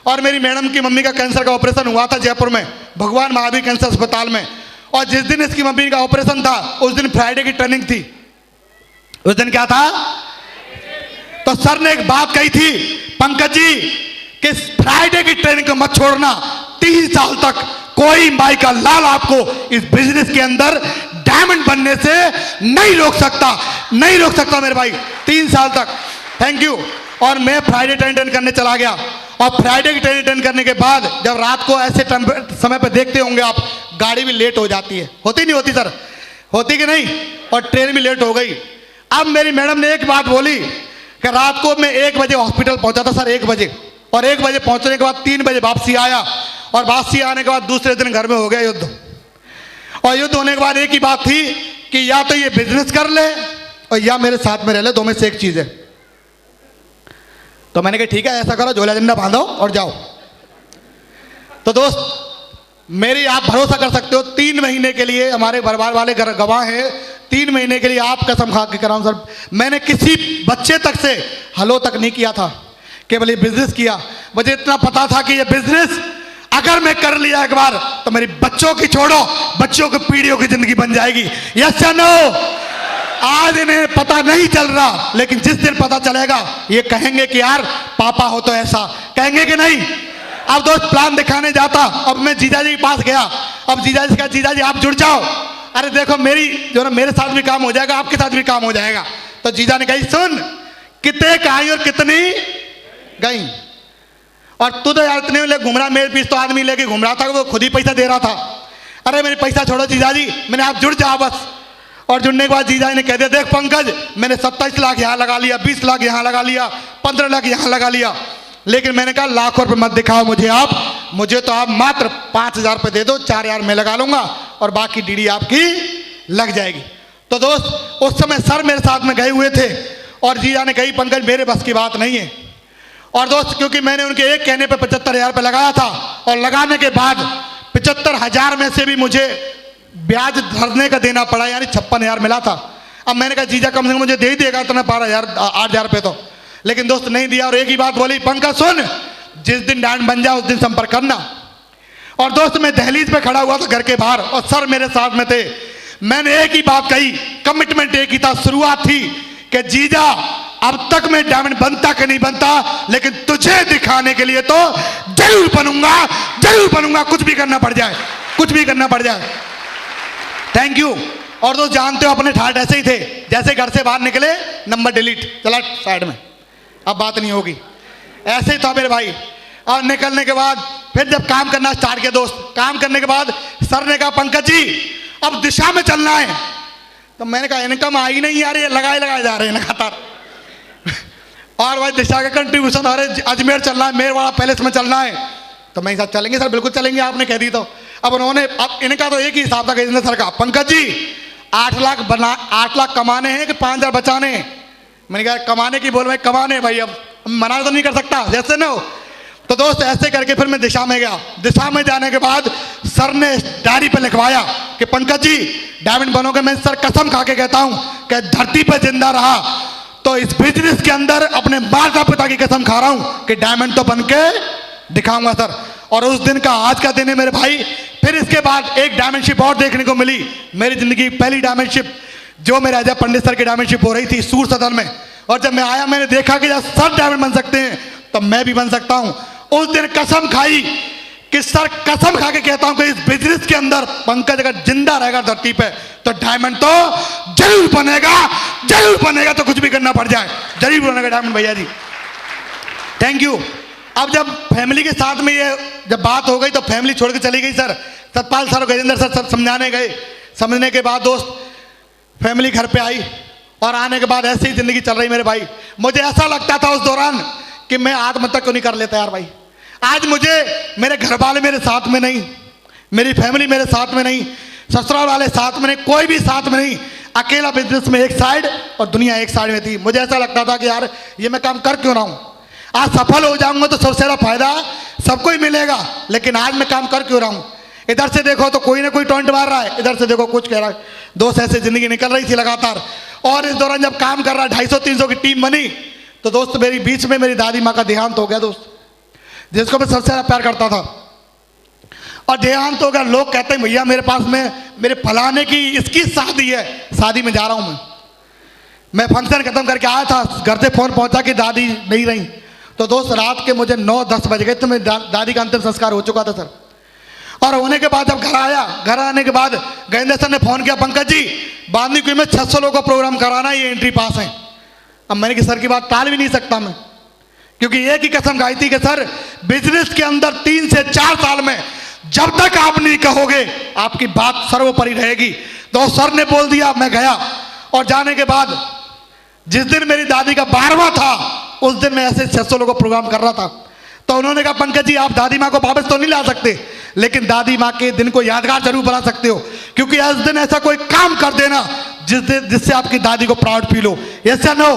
और मेरी मैडम की मम्मी का कैंसर का ऑपरेशन हुआ था जयपुर में, भगवान महावीर कैंसर अस्पताल में। और जिस दिन इसकी मम्मी का ऑपरेशन था उस दिन फ्राइडे की ट्रेनिंग थी। उस दिन क्या था? तो सर ने एक बात कही थी, पंकज जी कि फ्राइडे की ट्रेनिंग को मत छोड़ना, 3 साल तक कोई माई का लाल आपको इस बिजनेस के अंदर डायमंड बनने से नहीं रोक सकता मेरे भाई, 3 साल तक। Thank you. और मैं फ्राइडे ट्रेनिंग करने चला गया, और फ्राइडे की ट्रेनिंग करने के बाद जब रात को ऐसे समय पे देखते होंगे आप, गाड़ी भी लेट हो जाती है, होती नहीं होती सर? होती कि नहीं? और ट्रेन भी लेट हो गई। अब मेरी मैडम ने एक बात बोली कि रात को मैं 1 बजे हॉस्पिटल पहुंचा था सर, 1 बजे, और 1 बजे पहुंचने के बाद 3 बजे वापसी आया, और वापसी आने के बाद दूसरे दिन घर में हो गया युद्ध। और युद्ध होने के बाद एक ही बात थी कि या तो ये बिजनेस कर ले और या मेरे साथ में रह ले, 2 में से एक चीज है। तो मैंने कहा ठीक है ऐसा करो, झोला झंडा बांधो और जाओ। तो दोस्त मेरी आप भरोसा कर सकते हो, 3 महीने के लिए हमारे परिवार वाले गवाह हैं, 3 महीने के लिए आप कसम खा के कराऊं सर, मैंने किसी बच्चे तक से हलो तक नहीं किया था, केवल ये बिजनेस किया। मुझे इतना पता था कि ये बिजनेस अगर मैं कर लिया एक बार तो मेरी बच्चों की छोड़ो, बच्चों की पीढ़ियों की जिंदगी बन जाएगी। यस या नो? आज इन्हें पता नहीं चल रहा, लेकिन जिस दिन पता चलेगा ये कहेंगे कि यार पापा हो तो ऐसा, कहेंगे कि नहीं? अब दोस्त प्लान दिखाने जाता, अब मैं जीजा जी के पास गया, अब जीजा जी से कहा जीजा जी आप जुड़ जाओ,
अरे देखो मेरी जो ना मेरे साथ भी काम हो जाएगा, आपके साथ भी काम हो जाएगा। तो जीजा ने कही सुन, कितने आई और कितनी गई, और तू तो यार इतने ले घूम रहा, मेरे पीछे तो आदमी लेके घूम रहा था, वो खुद ही पैसा दे रहा था। अरे मेरे पैसा छोड़ो जीजा जी, मैंने आप जुड़ जाओ बस। और जुड़ने के बाद जीजा ने कह दिया देख पंकज, मैंने 27 लाख यहाँ लगा लिया, 20 लाख यहाँ लगा लिया, 15 लाख यहाँ लगा लिया, लेकिन मैंने कहा लाखों रुपये मत दिखाओ मुझे आप, मुझे तो आप मात्र 5,000 रुपये दे दो, 4,000 मैं लगा लूंगा और बाकी डीडी आपकी लग जाएगी। तो दोस्त उस समय सर मेरे साथ में गए हुए थे और जीजा ने कही पंकज मेरे बस की बात नहीं है। और दोस्त क्योंकि मैंने उनके एक कहने पे 75,000 रुपये लगाया था और लगाने के बाद 75,000 में से भी मुझे ब्याज धरने का देना पड़ा, यानी 56,000 मिला था। अब मैंने कहा जीजा कम से कम मुझे दे ही देगा तो ना 8,000 रुपये तो, लेकिन दोस्त नहीं दिया। और एक ही बात बोली पंकज सुन, जिस दिन डायमंड बन जाए उस दिन संपर्क करना। और दोस्त मैं दहलीज पे खड़ा हुआ था घर के बाहर और सर मेरे साथ में थे। मैंने एक ही बात कही, कमिटमेंट एक ही था, शुरुआत थी कि जीजा अब तक मैं डायमंड बनता कि नहीं बनता, लेकिन तुझे दिखाने के लिए तो जरूर बनूंगा, जरूर बनूंगा, कुछ भी करना पड़ जाए, कुछ भी करना पड़ जाए। Thank you. और दोस्त जानते हो अपने ठाट ऐसे ही थे, जैसे घर से बाहर निकले नंबर डिलीट, चला साइड में, अब बात नहीं होगी, ऐसे ही था मेरे भाई। और निकलने के बाद फिर जब काम करना स्टार्ट किया दोस्त, काम करने के बाद सर ने कहा पंकज जी अब दिशा में चलना है। तो मैंने कहा इनकम आई नहीं यार, ये लगाए लगाए जा रहे हैं लगातार। और भाई दिशा का कंट्रीब्यूशन, अरे अजमेर चलना है, मेरवाड़ा पैलेस में चलना है। तो मैं साथ चलेंगे सर, बिल्कुल चलेंगे, आपने कह दी तो। अब उन्होंने, अब इनका तो एक ही हिसाब था कि सर का पंकज जी 8 लाख कमाने हैं कि 5,000 बचाने हैं। मैंने कहा कमाने की बोल भाई, कमाने भाई, अब मना तो नहीं कर सकता जैसे ना हो। तो दोस्त ऐसे करके फिर मैं दिशा में गया। दिशा में जाने के बाद सर ने डायरी पे लिखवाया कि पंकज जी डायमंड बनोगे। मैं सर कसम खा के कहता हूं कि धरती पे जिंदा रहा तो इस बिजनेस के अंदर अपने माता पिता की कसम खा रहा हूं कि डायमंड तो बन के दिखाऊंगा सर। और उस दिन का आज का दिन है मेरे भाई। फिर इसके बाद एक डायमंडशिप और देखने को मिली, मेरी जिंदगी की पहली डायमंडशिप, जो मेरे अजय पंडित सर की डायमंडशिप हो रही थी सूर सदन में। और जब मैं आया मैंने देखा कि जब सर डायमंड बन सकते हैं तो मैं भी बन सकता हूं। उस दिन कसम खाई कि सर कसम खा के कहता हूं कि इस बिजनेस के अंदर पंकज अगर जिंदा रहेगा धरती पे तो डायमंड तो जरूर बनेगा, जरूर बनेगा, तो कुछ भी करना पड़ जाए जरूर बनेगा डायमंड भैया जी। Thank you. अब जब फैमिली के साथ में ये जब बात हो गई तो फैमिली छोड़ के चली गई सर। सतपाल सर और गजेंद्र सर सब समझाने गए। समझने के बाद दोस्त फैमिली घर पे आई और आने के बाद ऐसे ही जिंदगी चल रही मेरे भाई। मुझे ऐसा लगता था उस दौरान कि मैं आत्महत्या क्यों नहीं कर लेता यार भाई। आज मुझे मेरे घर वाले मेरे साथ में नहीं, मेरी फैमिली मेरे साथ में नहीं, ससुराल वाले साथ में नहीं, कोई भी साथ में नहीं, अकेला बिजनेस में एक साइड और दुनिया एक साइड में थी। मुझे ऐसा लगता था कि यार ये मैं काम कर क्यों रहा हूँ, आज सफल हो जाऊंगा तो सबसे ज्यादा फायदा सबको ही मिलेगा, लेकिन आज मैं काम कर क्यों रहा हूँ। इधर से देखो तो कोई ना कोई टॉन्ट मार रहा है, इधर से देखो कुछ कह रहा है। दोस्त ऐसे जिंदगी निकल रही थी लगातार। और इस दौरान जब काम कर रहा 250-300 की टीम बनी तो दोस्त मेरी बीच में मेरी दादी माँ का देहांत हो गया दोस्त, जिसको मैं सबसे ज्यादा प्यार करता था। और देहांत हो गया, लोग कहते हैं भैया मेरे पास में मेरे फलाने की इसकी शादी है, शादी में जा रहा हूं मैं फंक्शन खत्म करके आया था, घर से फोन पहुंचा कि दादी नहीं रही। तो दोस्त रात के मुझे 9-10 बज गए तो मेरी दादी का अंतिम संस्कार हो चुका था सर। और होने के बाद जब घर आया, घर आने के बाद गजेंद्र सर ने फोन किया पंकज जी बांधनी कुई में 600 लोगों का प्रोग्राम कराना, ये एंट्री पास है। अब मैंने कि सर की बात टाल भी नहीं सकता मैं, क्योंकि एक ही कसम खाई थी कि सर बिजनेस के अंदर 3 से 4 साल में जब तक आप नहीं कहोगे आपकी बात सर्वोपरि रहेगी। तो सर ने बोल दिया, मैं गया। और जाने के बाद जिस दिन मेरी दादी का 12वां था उस दिन मैं ऐसे 600 लोगों का प्रोग्राम कर रहा था। तो उन्होंने कहा पंकज जी आप दादी माँ को वापस तो नहीं ला सकते, लेकिन दादी माँ के दिन को यादगार जरूर बना सकते हो, क्योंकि इस दिन ऐसा कोई काम कर देना जिससे आपकी दादी को प्राउड फील हो। ऐसा ना हो।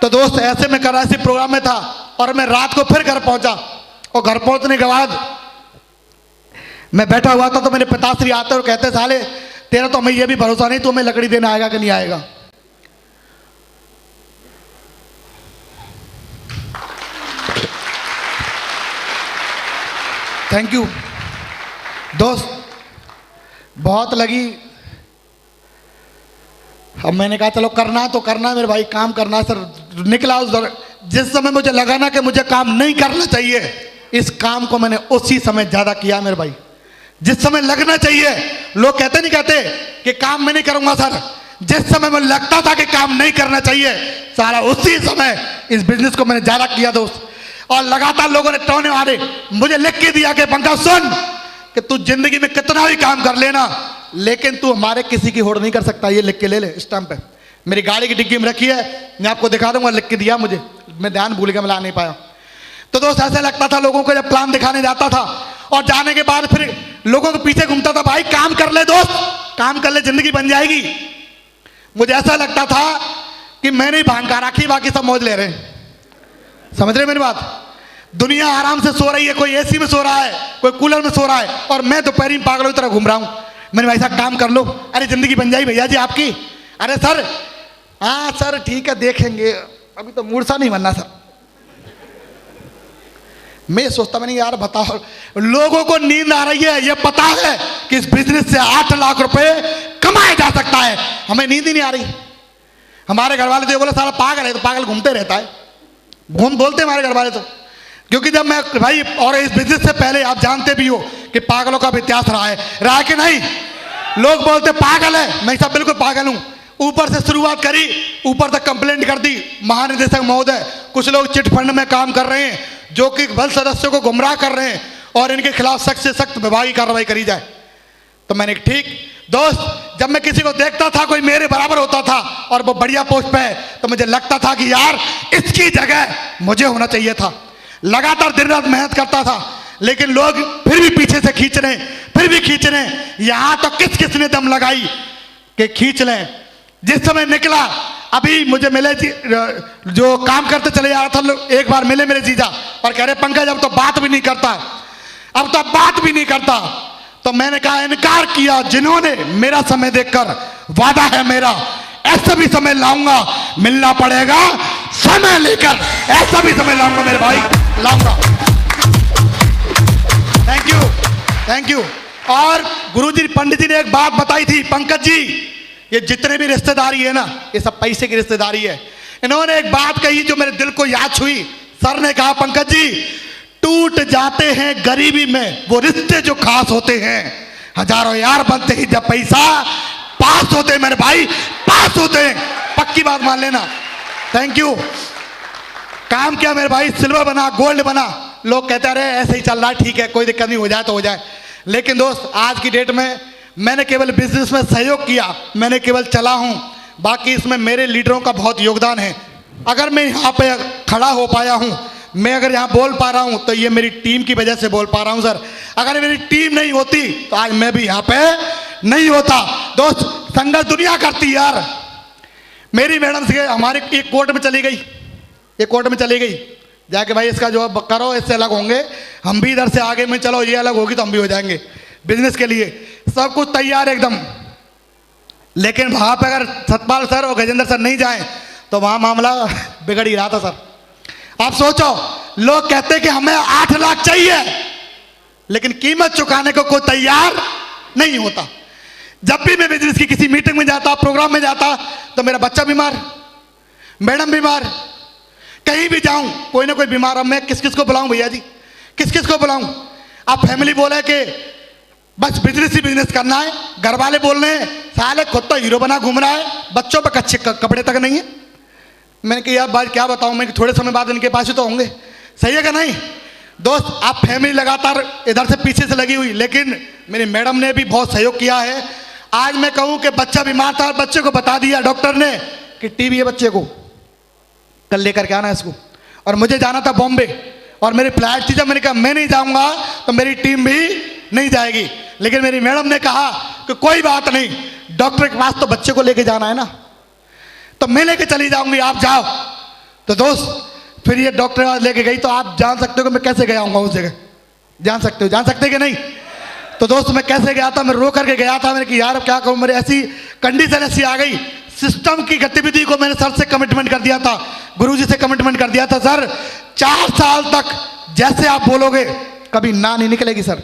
तो दोस्त ऐसे में कर ऐसे प्रोग्राम में था और मैं रात को फिर घर पहुंचा। और घर पहुंचने के बाद मैं बैठा हुआ था तो मेरे पिताश्री आते और कहते साले तेरा तो हमें यह भी भरोसा नहीं तुम्हें लकड़ी देने आएगा कि नहीं आएगा। थैंक यू दोस्त, बहुत लगी। अब मैंने कहा चलो करना तो करना मेरे भाई, काम करना सर। निकला उस जिस समय मुझे लगा ना कि मुझे काम नहीं करना चाहिए, इस काम को मैंने उसी समय ज्यादा किया मेरे भाई। जिस समय लगना चाहिए, लोग कहते नहीं कहते कि काम मैं नहीं करूंगा सर, जिस समय में लगता था कि काम नहीं करना चाहिए, सारा उसी समय इस बिजनेस को मैंने ज्यादा किया दोस्त। और लगातार लोगों ने टोने मारे, मुझे लिख के दिया कि पंकज सुन कि तू जिंदगी में कितना भी काम कर लेना, लेकिन तू हमारे किसी की होड़ नहीं कर सकता, ये लिख के ले ले स्टैंप पे। मेरी गाड़ी की डिग्गी में रखी है, मैं आपको दिखा दूंगा, लिख के दिया मुझे, मैं ध्यान भूल गया, मैं ला नहीं पाया। तो दोस्त ऐसा लगता था लोगों को, जब प्लान दिखाने जाता था और जाने के बाद फिर लोगों के पीछे घूमता था, भाई काम कर ले दोस्त, काम कर ले, जिंदगी बन जाएगी। मुझे ऐसा लगता था कि मैंने ही भांग का राखी, बाकी सब मौज ले रहे हैं। समझ रहे मेरी बात? दुनिया आराम से सो रही है, कोई एसी में सो रहा है, कोई कूलर में सो रहा है, और मैं दोपहर में पागलों की तरह घूम रहा हूं। मैंने भाई साहब काम कर लो, अरे जिंदगी बन जाएगी भैया जी आपकी। अरे सर, हाँ सर ठीक है देखेंगे, अभी तो मूड सा नहीं बनना सर। मैं सोचता मैंने यार बताओ, लोगों को नींद आ रही है, ये पता है कि इस बिजनेस से 8 लाख रुपए कमाया जा सकता है, हमें नींद ही नहीं आ रही। हमारे घर वाले तो बोले साला पागल है, तो पागल घूमते रहता है, घूम बोलते हमारे घर वाले तो। क्योंकि जब मैं भाई, और इस बिजनेस से पहले आप जानते भी हो कि पागलों का भी इतिहास रहा है कि नहीं? लोग बोलते पागल है, मैं सब बिल्कुल पागल हूं। ऊपर से शुरुआत करी, ऊपर तक कंप्लेंट कर दी महानिदेशक महोदय। कुछ लोग चिट फंड में काम कर रहे हैं जो कि बल सदस्यों को गुमराह कर रहे हैं, और इनके खिलाफ सख्त से सख्त विभागीय कार्रवाई करी जाए। तो मैंने ठीक दोस्त, जब मैं किसी को देखता था कोई मेरे बराबर होता था और वो बढ़िया पोस्ट पे है, तो मुझे लगता था कि यार इसकी जगह मुझे होना चाहिए था। लगातार दिन रात मेहनत करता था, लेकिन लोग फिर भी पीछे से खींच रहे, फिर भी खींच रहे। यहां तो किस किस ने दम लगाई कि खींच लें। जिस समय निकला, अभी मुझे मिले जो काम करते चले जा रहा था, एक बार मिले मेरे जीजा और कह रहे पंकज अब तो बात भी नहीं करता, अब तो बात भी नहीं करता। तो मैंने कहा इनकार किया जिन्होंने, मेरा समय देखकर वादा है मेरा, ऐसा भी समय लाऊंगा, मिलना पड़ेगा समय लेकर, ऐसा भी समय लाऊंगा मेरे भाई, लाऊंगा। Thank you, thank you. और गुरुजी पंडित जी ने एक बात बताई थी, पंकज जी ये जितने भी रिश्तेदारी है ना, ये सब पैसे की रिश्तेदारी है। इन्होंने एक बात कही जो मेरे दिल को याद छुई। सर ने कहा पंकज जी, टूट जाते हैं गरीबी में वो रिश्ते जो खास होते हैं, हजारों यार बनते ही जब पैसा पास होते हैं मेरे भाई, पास होते हैं। पक्की बात मान लेना। Thank you. काम किया मेरे भाई, सिल्वर बना, गोल्ड बना। लोग कहते रहे ऐसे ही चल रहा है, ठीक है कोई दिक्कत नहीं, हो जाए तो हो जाए। लेकिन दोस्त आज की डेट में मैंने केवल बिजनेस में सहयोग किया, मैंने केवल चला हूं, बाकी इसमें मेरे लीडरों का बहुत योगदान है। अगर मैं यहाँ पे खड़ा हो पाया हूं, मैं अगर यहाँ बोल पा रहा हूं, तो ये मेरी टीम की वजह से बोल पा रहा हूं सर। अगर मेरी टीम नहीं होती तो आज मैं भी यहाँ पे नहीं होता। दोस्त संघर्ष दुनिया करती यार। मेरी मैडम से हमारे एक कोर्ट में चली गई, एक कोर्ट में चली गई जाके, भाई इसका जो करो, इससे अलग होंगे हम भी, इधर से आगे में चलो ये अलग होगी तो हम भी हो जाएंगे बिजनेस के लिए। सब कुछ तैयार एकदम, लेकिन वहां पर अगर सतपाल सर और गजेंद्र सर नहीं जाए तो वहां मामला बिगड़ ही रहा था सर। आप सोचो, लोग कहते कि हमें 8 लाख चाहिए, लेकिन कीमत चुकाने को कोई तैयार नहीं होता। जब भी मैं बिजनेस की किसी मीटिंग में जाता, प्रोग्राम में जाता, तो मेरा बच्चा बीमार, मैडम बीमार, कहीं भी जाऊं कोई ना कोई बीमार। अब मैं किस किस को बुलाऊं भैया जी, किस किस को बुलाऊं? अब फैमिली बोले कि बस बिजनेस ही बिजनेस करना है, घर वाले बोल रहे हैं साले खुद तो हीरो बना घूम रहा है, बच्चों पे अच्छे कपड़े तक नहीं है। मैंने कहा यार बात क्या बताऊं मैं, कि थोड़े समय बाद इनके पास ही तो होंगे, सही है कि नहीं? दोस्त आप फैमिली लगातार इधर से पीछे से लगी हुई, लेकिन मेरी मैडम ने भी बहुत सहयोग किया है। आज मैं कहूं कि बच्चा बीमार था, बच्चे को बता दिया डॉक्टर ने कि टीबी है बच्चे को, कल लेकर के आना है इसको। और मुझे जाना था बॉम्बे, और मेरी फ्लाइट थी। जब मैंने कहा मैं नहीं जाऊंगा तो मेरी टीम भी नहीं जाएगी, लेकिन मेरी मैडम ने कहा कि कोई बात नहीं, डॉक्टर के पास तो बच्चे को लेके जाना है ना, तो मैं लेके चली जाऊंगी, आप जाओ। तो दोस्त फिर ये डॉक्टर के पास लेके गई, तो आप जान सकते हो कि मैं कैसे गया हूँ उस जगह, जान सकते हो, जान सकते कि नहीं? तो दोस्त मैं कैसे गया था, मैं रो करके गया था। मैंने कहा यार क्या करूँ, मेरी ऐसी कंडीशन ऐसी आ गई। सिस्टम की गतिविधि को मैंने सर से कमिटमेंट कर दिया था, गुरुजी से कमिटमेंट कर दिया था, सर 4 साल तक जैसे आप बोलोगे कभी ना नहीं निकलेगी सर,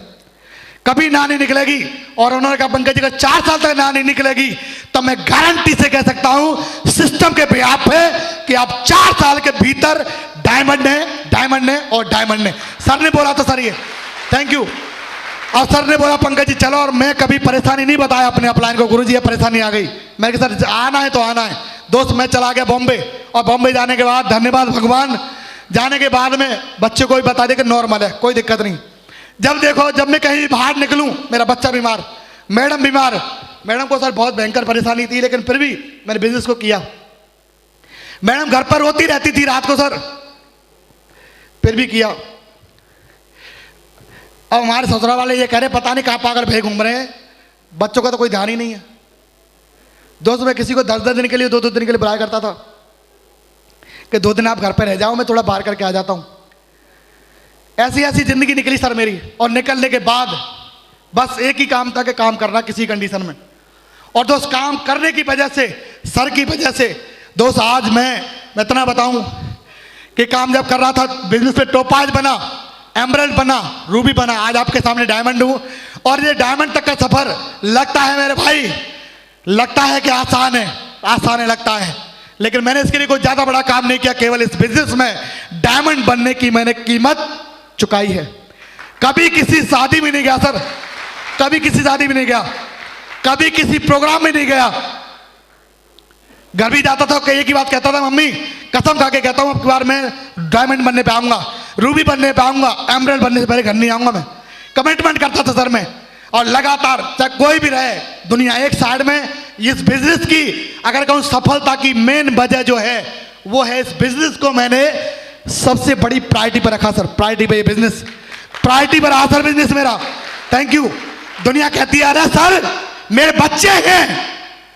कभी ना नहीं निकलेगी। और उन्होंने कहा पंकज जी अगर 4 साल तक ना नहीं निकलेगी तो मैं गारंटी से कह सकता हूं सिस्टम के बिहाफ पे कि आप 4 साल के भीतर डायमंड है, डायमंड है और डायमंड है। सर ने बोला था सर ये। Thank you. और सर ने बोला पंकज जी चलो, और मैं कभी परेशानी नहीं बताया अपने अपलाइन को, गुरुजी ये परेशानी आ गई। मैंने कहा सर आना है तो आना है। दोस्त मैं चला गया बॉम्बे, और बॉम्बे जाने के बाद धन्यवाद भगवान, जाने के बाद में बच्चे को भी बता दे कि नॉर्मल है, कोई दिक्कत नहीं। जब देखो जब मैं कहीं बाहर निकलूं, मेरा बच्चा बीमार, मैडम बीमार, मैडम को सर बहुत भयंकर परेशानी थी, लेकिन फिर भी मैंने बिजनेस को किया। मैडम घर पर रोती रहती थी रात को सर, फिर भी किया। अब हमारे ससुराल वाले ये कह रहे पता नहीं कहाँ पागल भे घूम रहे हैं, बच्चों का तो कोई ध्यान ही नहीं है। दोस्त मैं किसी को 10-10 दिन के लिए 2-2 दिन के लिए बुलाया करता था कि 2 दिन आप घर पर रह जाओ, मैं थोड़ा बाहर करके आ जाता हूँ। ऐसी ऐसी जिंदगी निकली सर मेरी, और निकलने के बाद बस एक ही काम था कि काम करना किसी कंडीशन में। और दोस्त काम करने की वजह से, सर की वजह से दोस्त आज मैं इतना बताऊं कि काम जब कर रहा था बिजनेस में, टोपाज बना, एमरल्ड बना, रूबी बना, आज आपके सामने डायमंड हूं। और ये डायमंड तक का सफर लगता है मेरे भाई, लगता है कि आसान है, आसान है लगता है, लेकिन मैंने इसके लिए कोई ज्यादा बड़ा काम नहीं किया। केवल इस बिजनेस में डायमंड बनने की मैंने कीमत चुकाई है। कभी किसी शादी में नहीं गया सर, कभी किसी शादी में नहीं गया, कभी किसी प्रोग्राम में नहीं गया। घर भी जाता था, एक ही बात कहता था, मम्मी कसम खा के कहता हूं अब की बार मैं डायमंड बनने पे आऊंगा, रूबी बनने पे आऊंगा, एमरल्ड बनने से पहले घर नहीं आऊंगा। मैं कमिटमेंट करता था सर मैं, और लगातार चाहे कोई भी रहे दुनिया एक साइड में। इस बिजनेस की अगर कहूं सफलता की मेन वजह जो है वो है इस बिजनेस को मैंने सबसे बड़ी प्रायोरिटी पर रखा सर, प्रायोरिटी पे ये बिजनेस, प्रायोरिटी पर रहा सर बिजनेस मेरा। Thank you. दुनिया कहती है अरे सर मेरे बच्चे हैं,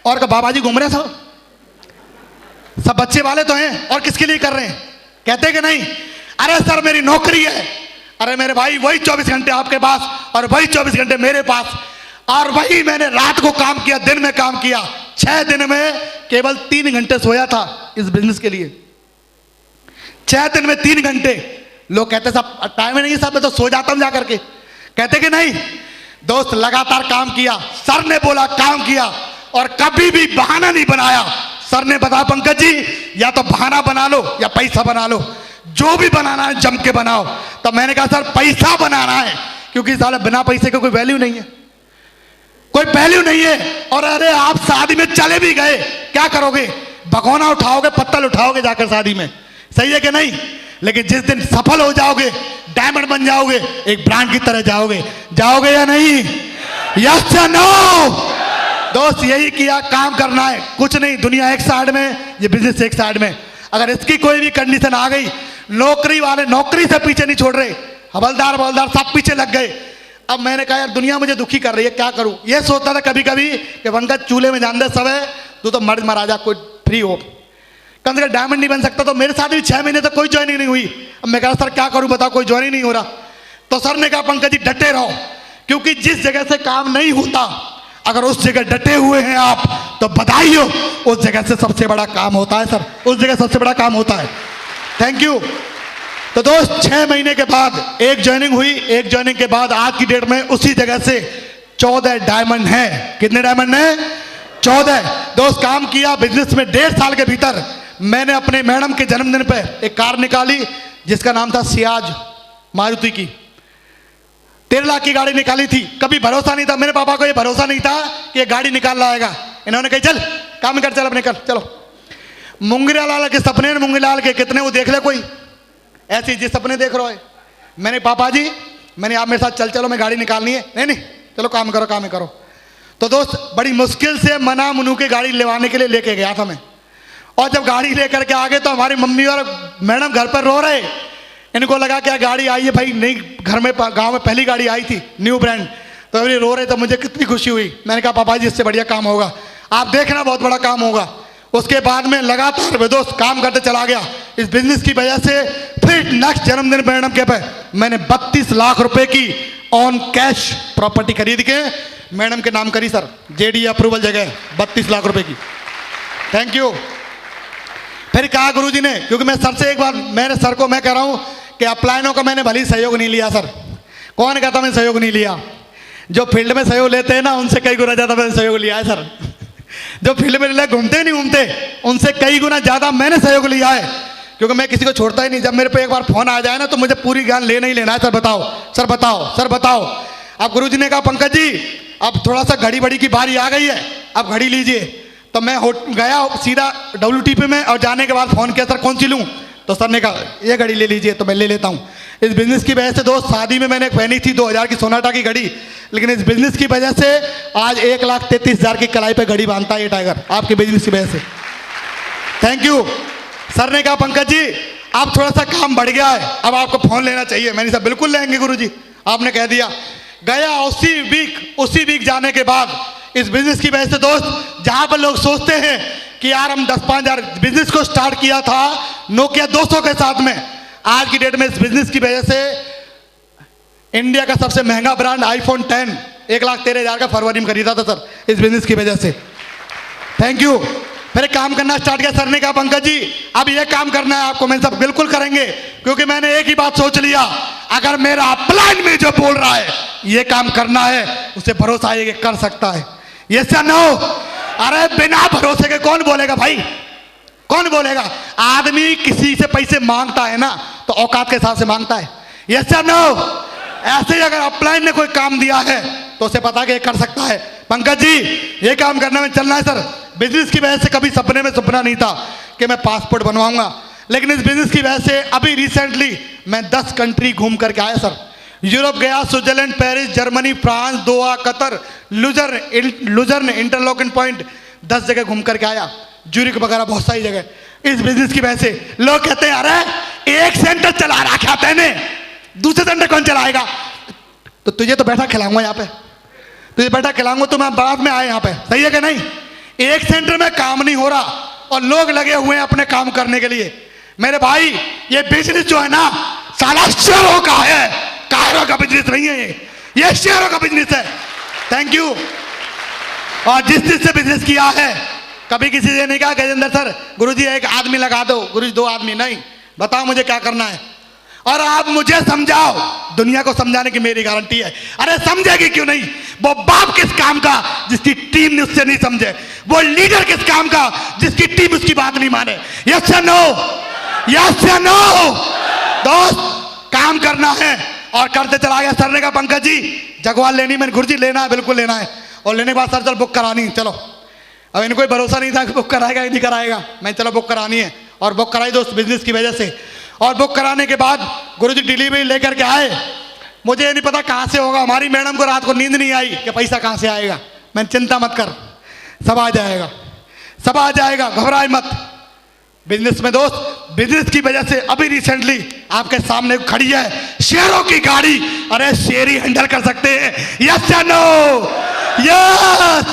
और का बाबा जी घूम रहे हैं सब बच्चे वाले तो हैं, और किसके लिए कर रहे हैं, कहते कि नहीं। अरे सर मेरी नौकरी है, अरे मेरे भाई वही 24 घंटे आपके पास और वही 24 घंटे मेरे पास, और वही मैंने रात को काम किया, दिन में काम किया। 6 दिन में केवल 3 घंटे सोया था इस बिजनेस के लिए, 6 दिन में 3 घंटे। लोग कहते साहब टाइम नहीं साहब, मैं तो सो जाता हूं जाकर के, कहते कि नहीं। दोस्त लगातार काम किया, सर ने बोला काम किया, और कभी भी बहाना नहीं बनाया। सर ने बताया पंकज जी या तो बहाना बना लो या पैसा बना लो, जो भी बनाना है जम के बनाओ। तब मैंने कहा सर पैसा बनाना है, क्योंकि साले बिना पैसे का कोई वैल्यू नहीं है, कोई वैल्यू नहीं है। और अरे आप शादी में चले भी गए क्या करोगे, भगोना उठाओगे, पत्तल उठाओगे जाकर शादी में, सही है कि नहीं। लेकिन जिस दिन सफल हो जाओगे, डायमंड बन जाओगे, एक ब्रांड की तरह जाओगे, जाओगे या नहीं, यस या नो। दोस्त यही किया, काम करना है, कुछ नहीं। दुनिया एक साइड में, ये बिजनेस एक साइड में। अगर इसकी कोई भी कंडीशन आ गई, नौकरी वाले नौकरी से पीछे नहीं छोड़ रहे, हवलदार बवलदार सब पीछे लग गए। अब मैंने कहा यार दुनिया मुझे दुखी कर रही है, क्या करूं। ये सोचता था कभी कभी कि पंकज चूल्हे में जान दे सब है, तू तो मर्द महाराजा कोई फ्री हो, कम से कम डायमंड नहीं बन सकता। तो मेरे साथ भी 6 महीने तक कोई ज्वाइनिंग नहीं हुई। अब मैं कहा सर क्या करूं बताओ, कोई ज्वाइनिंग नहीं हो रहा। तो सर ने कहा पंकज जी डटे रहो, क्योंकि जिस जगह से काम नहीं होता अगर उस जगह डटे हुए हैं आप तो बधाई हो, उस जगह से सबसे बड़ा काम होता है सर, उस जगह सबसे बड़ा काम होता है। Thank you. तो दोस्त 6 महीने के बाद एक ज्वाइनिंग हुई, एक ज्वाइनिंग के बाद आज की डेट में उसी जगह से 14 डायमंड हैं। कितने डायमंड हैं? 14। दोस्त काम किया बिजनेस में 1.5 साल के भीतर मैंने अपने मैडम के जन्मदिन पे एक कार निकाली जिसका नाम था सियाज, मारुति की। 13 लाख की गाड़ी निकाली थी। कभी भरोसा नहीं था, मेरे पापा को ये भरोसा नहीं था कि ये गाड़ी निकाल लाएगा। इन्होंने कही चल काम कर, चल अपने कर, चलो। मुंगेरा लाल के सपने, मुंगेलाल के कितने वो देख ले कोई, ऐसे जिस सपने देख रहे हो। मैंने पापा जी मैंने आप मेरे साथ चल चलो, मैं गाड़ी निकालनी है। नहीं नहीं चलो काम करो, काम ही करो। तो दोस्त बड़ी मुश्किल से मना मुनू के गाड़ी लेवाने के लिए लेके गया था मैं। और जब गाड़ी लेकर के आ गए तो हमारी मम्मी और मैडम घर पर रो रहे। इनको लगा क्या गाड़ी आई है भाई, नहीं घर में गांव में पहली गाड़ी आई थी न्यू ब्रांड। तो अभी रो रहे तो मुझे कितनी खुशी हुई। मैंने कहा पापा जी इससे बढ़िया काम होगा, आप देखना बहुत बड़ा काम होगा। उसके बाद में लगातार दोस्त काम करते चला गया। इस बिजनेस की वजह से फिर नेक्स्ट जन्मदिन मैडम के पे मैंने 32 लाख रुपए की ऑन कैश प्रॉपर्टी खरीद के मैडम के नाम करी सर, जेडी अप्रूवल जगह 32 लाख रुपए की। Thank you. फिर कहा गुरुजी ने, क्योंकि मैं सर से एक बार मैंने सर को मैं कह रहा हूं कि अपलाइनों का मैंने भली सहयोग नहीं लिया सर। कौन कहता मैंने सहयोग नहीं लिया? जो फील्ड में सहयोग लेते हैं ना उनसे कई गुना ज्यादा मैंने सहयोग लिया है सर। जो फील्ड में घूमते नहीं घूमते उनसे कई गुना ज्यादा मैंने सहयोग लिया है, क्योंकि मैं किसी को छोड़ता ही नहीं। जब मेरे पे एक बार फोन आ जाए ना तो मुझे पूरी ज्ञान लेना ही लेना है। सर बताओ, सर बताओ, सर बताओ। अब गुरुजी ने कहा पंकज जी अब थोड़ा सा घड़ी बड़ी की बारी आ गई है, अब घड़ी लीजिए। तो मैं गया सीधा WTP में और जाने के बाद फ़ोन किया, सर कौन सी लूँ? तो सर ने कहा ये घड़ी ले लीजिए। तो मैं ले लेता हूँ। इस बिज़नेस की वजह से दोस्त शादी में मैंने पहनी थी 2000 की सोनाटा की घड़ी, लेकिन इस बिज़नेस की वजह से आज 1,33,000 की कलाई पे घड़ी बांधता है ये टाइगर, आपके बिज़नेस की वजह से। Thank you. सर ने कहा पंकज जी अब थोड़ा सा काम बढ़ गया है, अब आपको फ़ोन लेना चाहिए। मैंने कहा बिल्कुल लेंगे गुरुजी, आपने कह दिया। गया उसी वीक जाने के बाद इस बिज़नेस की वजह से दोस्त, जहाँ पर लोग सोचते हैं कि यार हम 10-5 हज़ार बिजनेस को स्टार्ट किया था नोकिया 200 के साथ में, आज की डेट में इस बिजनेस की वजह से इंडिया का सबसे महंगा ब्रांड iPhone 10 1,13,000 का फरवरी में खरीदा था सर, इस बिजनेस की वजह से। Thank you. फिर काम करना स्टार्ट किया। सर ने कहा पंकज जी अब ये काम करना है आपको। मैंने सब बिल्कुल करेंगे, क्योंकि मैंने एक ही बात सोच लिया, अगर मेरा अपलाइन में जो बोल रहा है ये काम करना है, उसे भरोसा है कि कर सकता है। ये सर नो, अरे बिना भरोसे के कौन बोलेगा भाई, कौन बोलेगा? आदमी किसी से पैसे मांगता है ना तो औकात के हिसाब से मांगता है। ये सर नो, ऐसे ही अगर अपलाइन ने कोई काम दिया है तो उसे पता कि ये कर सकता है। पंकज जी ये काम करने में चलना है सर। बिजनेस की वजह से कभी सपने में सपना नहीं था कि मैं पासपोर्ट बनवाऊंगा, लेकिन इस बिजनेस की वजह से अभी रिसेंटली मैं 10 कंट्री घूम करके आया सर। यूरोप गया, स्विट्जरलैंड, पेरिस, जर्मनी, फ्रांस, दोहा, कतर, लुजर्न, इंटरलॉकिंग पॉइंट, 10 जगह घूम करके आया, ज्यूरिक वगैरह बहुत सारी जगह। इस बिजनेस की वजह से लोग कहते हैं अरे एक सेंटर चला रखा तेने, दूसरे सेंटर कौन चलाएगा? तो तुझे तो बैठा खिलाऊंगा यहाँ पे, तुझे बैठा खिलाऊंगा तो मैं बाद में आए यहाँ पे, सही है कि नहीं? एक सेंटर में काम नहीं हो रहा और लोग लगे हुए हैं अपने काम करने के लिए। मेरे भाई ये बिजनेस जो है ना साला शेयरों का है, कायरों का बिजनेस नहीं है, ये शेयरों का बिजनेस है। Thank you. और जिस से बिजनेस किया है कभी किसी से नहीं कहा गजेंद्र सर गुरुजी एक आदमी लगा दो, गुरुजी 2 आदमी नहीं, बताओ मुझे क्या करना है और आप मुझे समझाओ। दुनिया को समझाने की मेरी गारंटी है। अरे समझेगी क्यों नहीं? वो बाप किस काम का जिसकी टीम ने उससे नहीं समझे, वो लीडर किस काम का जिसकी टीम उसकी बात नहीं माने। यस या नो, यस या नो? दोस्त काम करना है और करते चला गया। सर ने कहा पंकज जी जगवाल लेनी, मैंने गुरुजी लेना है, बिल्कुल लेना है। और लेने के बाद सर चल बुक करानी, चलो। अब इनको कोई भरोसा नहीं था कि बुक कराएगा नहीं कराएगा, मैं चलो बुक करानी है और बुक कराई दोस्त बिजनेस की वजह से। और बुक कराने के बाद गुरुजी डिलीवरी लेकर के आए। मुझे नहीं पता कहाँ से होगा, हमारी मैडम को रात को नींद नहीं आई कि पैसा कहाँ से आएगा। मैं चिंता मत कर, सब आ जाएगा, सब आ जाएगा, घबराए मत। बिजनेस में दोस्त, बिजनेस की वजह से अभी रिसेंटली आपके सामने खड़ी है शेयरों की गाड़ी। अरे शेयर ही हैंडल कर सकते हैं। यस या नो? यस।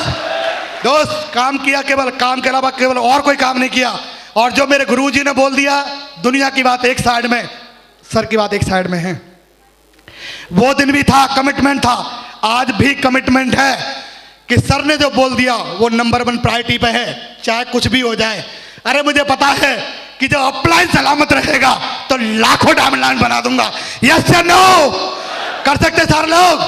दोस्त काम किया, केवल काम के अलावा केवल और कोई काम नहीं किया। और जो मेरे गुरुजी ने बोल दिया, दुनिया की बात एक साइड में, सर की बात एक साइड में है। वो दिन भी था, कमिटमेंट था, आज भी कमिटमेंट है कि सर ने जो बोल दिया वो नंबर 1 प्रायोरिटी पे है, चाहे कुछ भी हो जाए। अरे मुझे पता है कि जब अपलाइन सलामत रहेगा तो लाखों डायमंड लाइन बना दूंगा। यस या नो? कर सकते सारे लोग?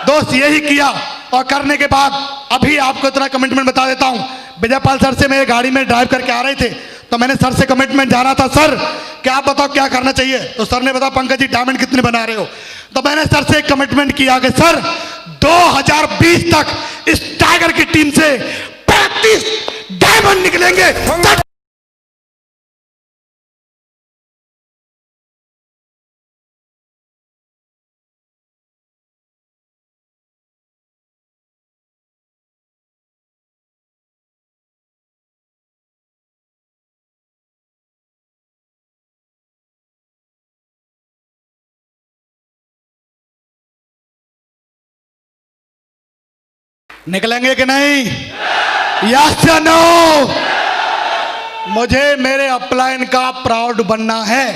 दोस्त यही किया और करने के बाद अभी आपको इतना कमिटमेंट बता देता हूं। विजयपाल सर से मेरे गाड़ी में ड्राइव करके आ रहे थे तो मैंने सर से कमिटमेंट जाना था, सर क्या आप बताओ क्या करना चाहिए? तो सर ने बताया पंकज जी डायमंड कितने बना रहे हो? तो मैंने सर से एक कमिटमेंट किया कि सर 2020 तक इस टाइगर की टीम से 35 डायमंड निकलेंगे। निकलेंगे कि नहीं? यस या नो? मुझे मेरे अपलाइन का प्राउड बनना है।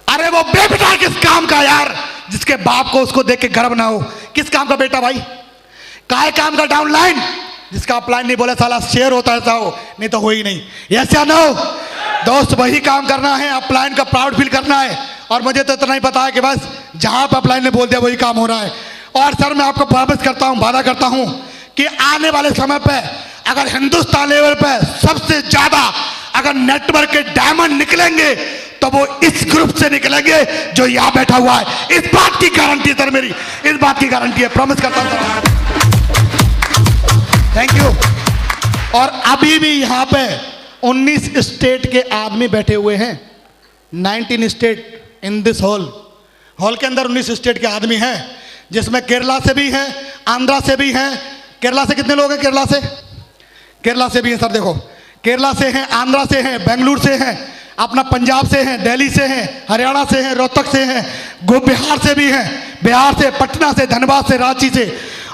अरे वो बेटा किस काम का यार, जिसके बाप को उसको देख के गर्व ना हो? किस काम का बेटा भाई? काय काम का डाउनलाइन, जिसका अपलाइन नहीं बोला साला शेयर होता है, हो नहीं तो हो ही नहीं। यस या नो? दोस्त वही काम करना है, अपलाइन का प्राउड फील करना है। और मुझे तो इतना ही पता है कि बस जहां पर अपलाइन ने बोल दिया वही काम हो रहा है। और सर मैं आपको प्रॉमिस करता हूं, वादा करता हूं कि आने वाले समय पे अगर हिंदुस्तान लेवल पे सबसे ज्यादा अगर नेटवर्क के डायमंड निकलेंगे तो तो वो इस ग्रुप से निकलेंगे जो यहां बैठा हुआ है। इस बात की गारंटी सर मेरी, इस बात की गारंटी है, प्रॉमिस करता हूं सर। Thank you. और अभी भी यहां पे 19 स्टेट के आदमी बैठे हुए हैं। 19 स्टेट इन दिस हॉल के अंदर 19 स्टेट के आदमी हैं, जिसमें केरला से भी हैं, आंध्रा से भी हैं। केरला से कितने लोग हैं? केरला से भी हैं सर। देखो, केरला से हैं, आंध्रा से हैं, बेंगलुरु से हैं, अपना पंजाब से हैं, दिल्ली से हैं, हरियाणा से हैं, रोहतक से हैं, बिहार से भी हैं, बिहार से, पटना से, धनबाद से, रांची से,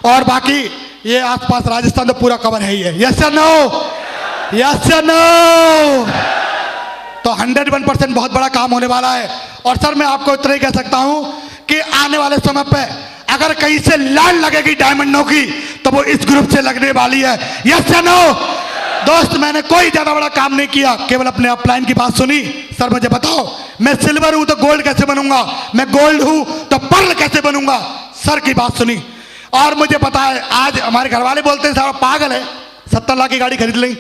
और बाकी ये आसपास राजस्थान तो पूरा कवर है ही है। यस या नो? यस या नो? तो 101% बहुत बड़ा काम होने वाला है। और सर मैं आपको इतना ही कह सकता हूं कि आने वाले समय पे अगर कहीं से लाइन लगेगी डायमंडों की तो वो इस ग्रुप से लगने वाली है। यस या नो? दोस्त, मैंने कोई ज्यादा बड़ा काम नहीं किया, केवल अपने अपलाइन की बात सुनी। सर मुझे बताओ, मैं सिल्वर हूं तो गोल्ड कैसे बनूंगा? मैं गोल्ड हूं तो पर्ल कैसे बनूंगा? सर की बात सुनी। और मुझे पता है, आज हमारे घर वाले बोलते हैं सारा पागल है, 70 लाख की गाड़ी खरीद ली।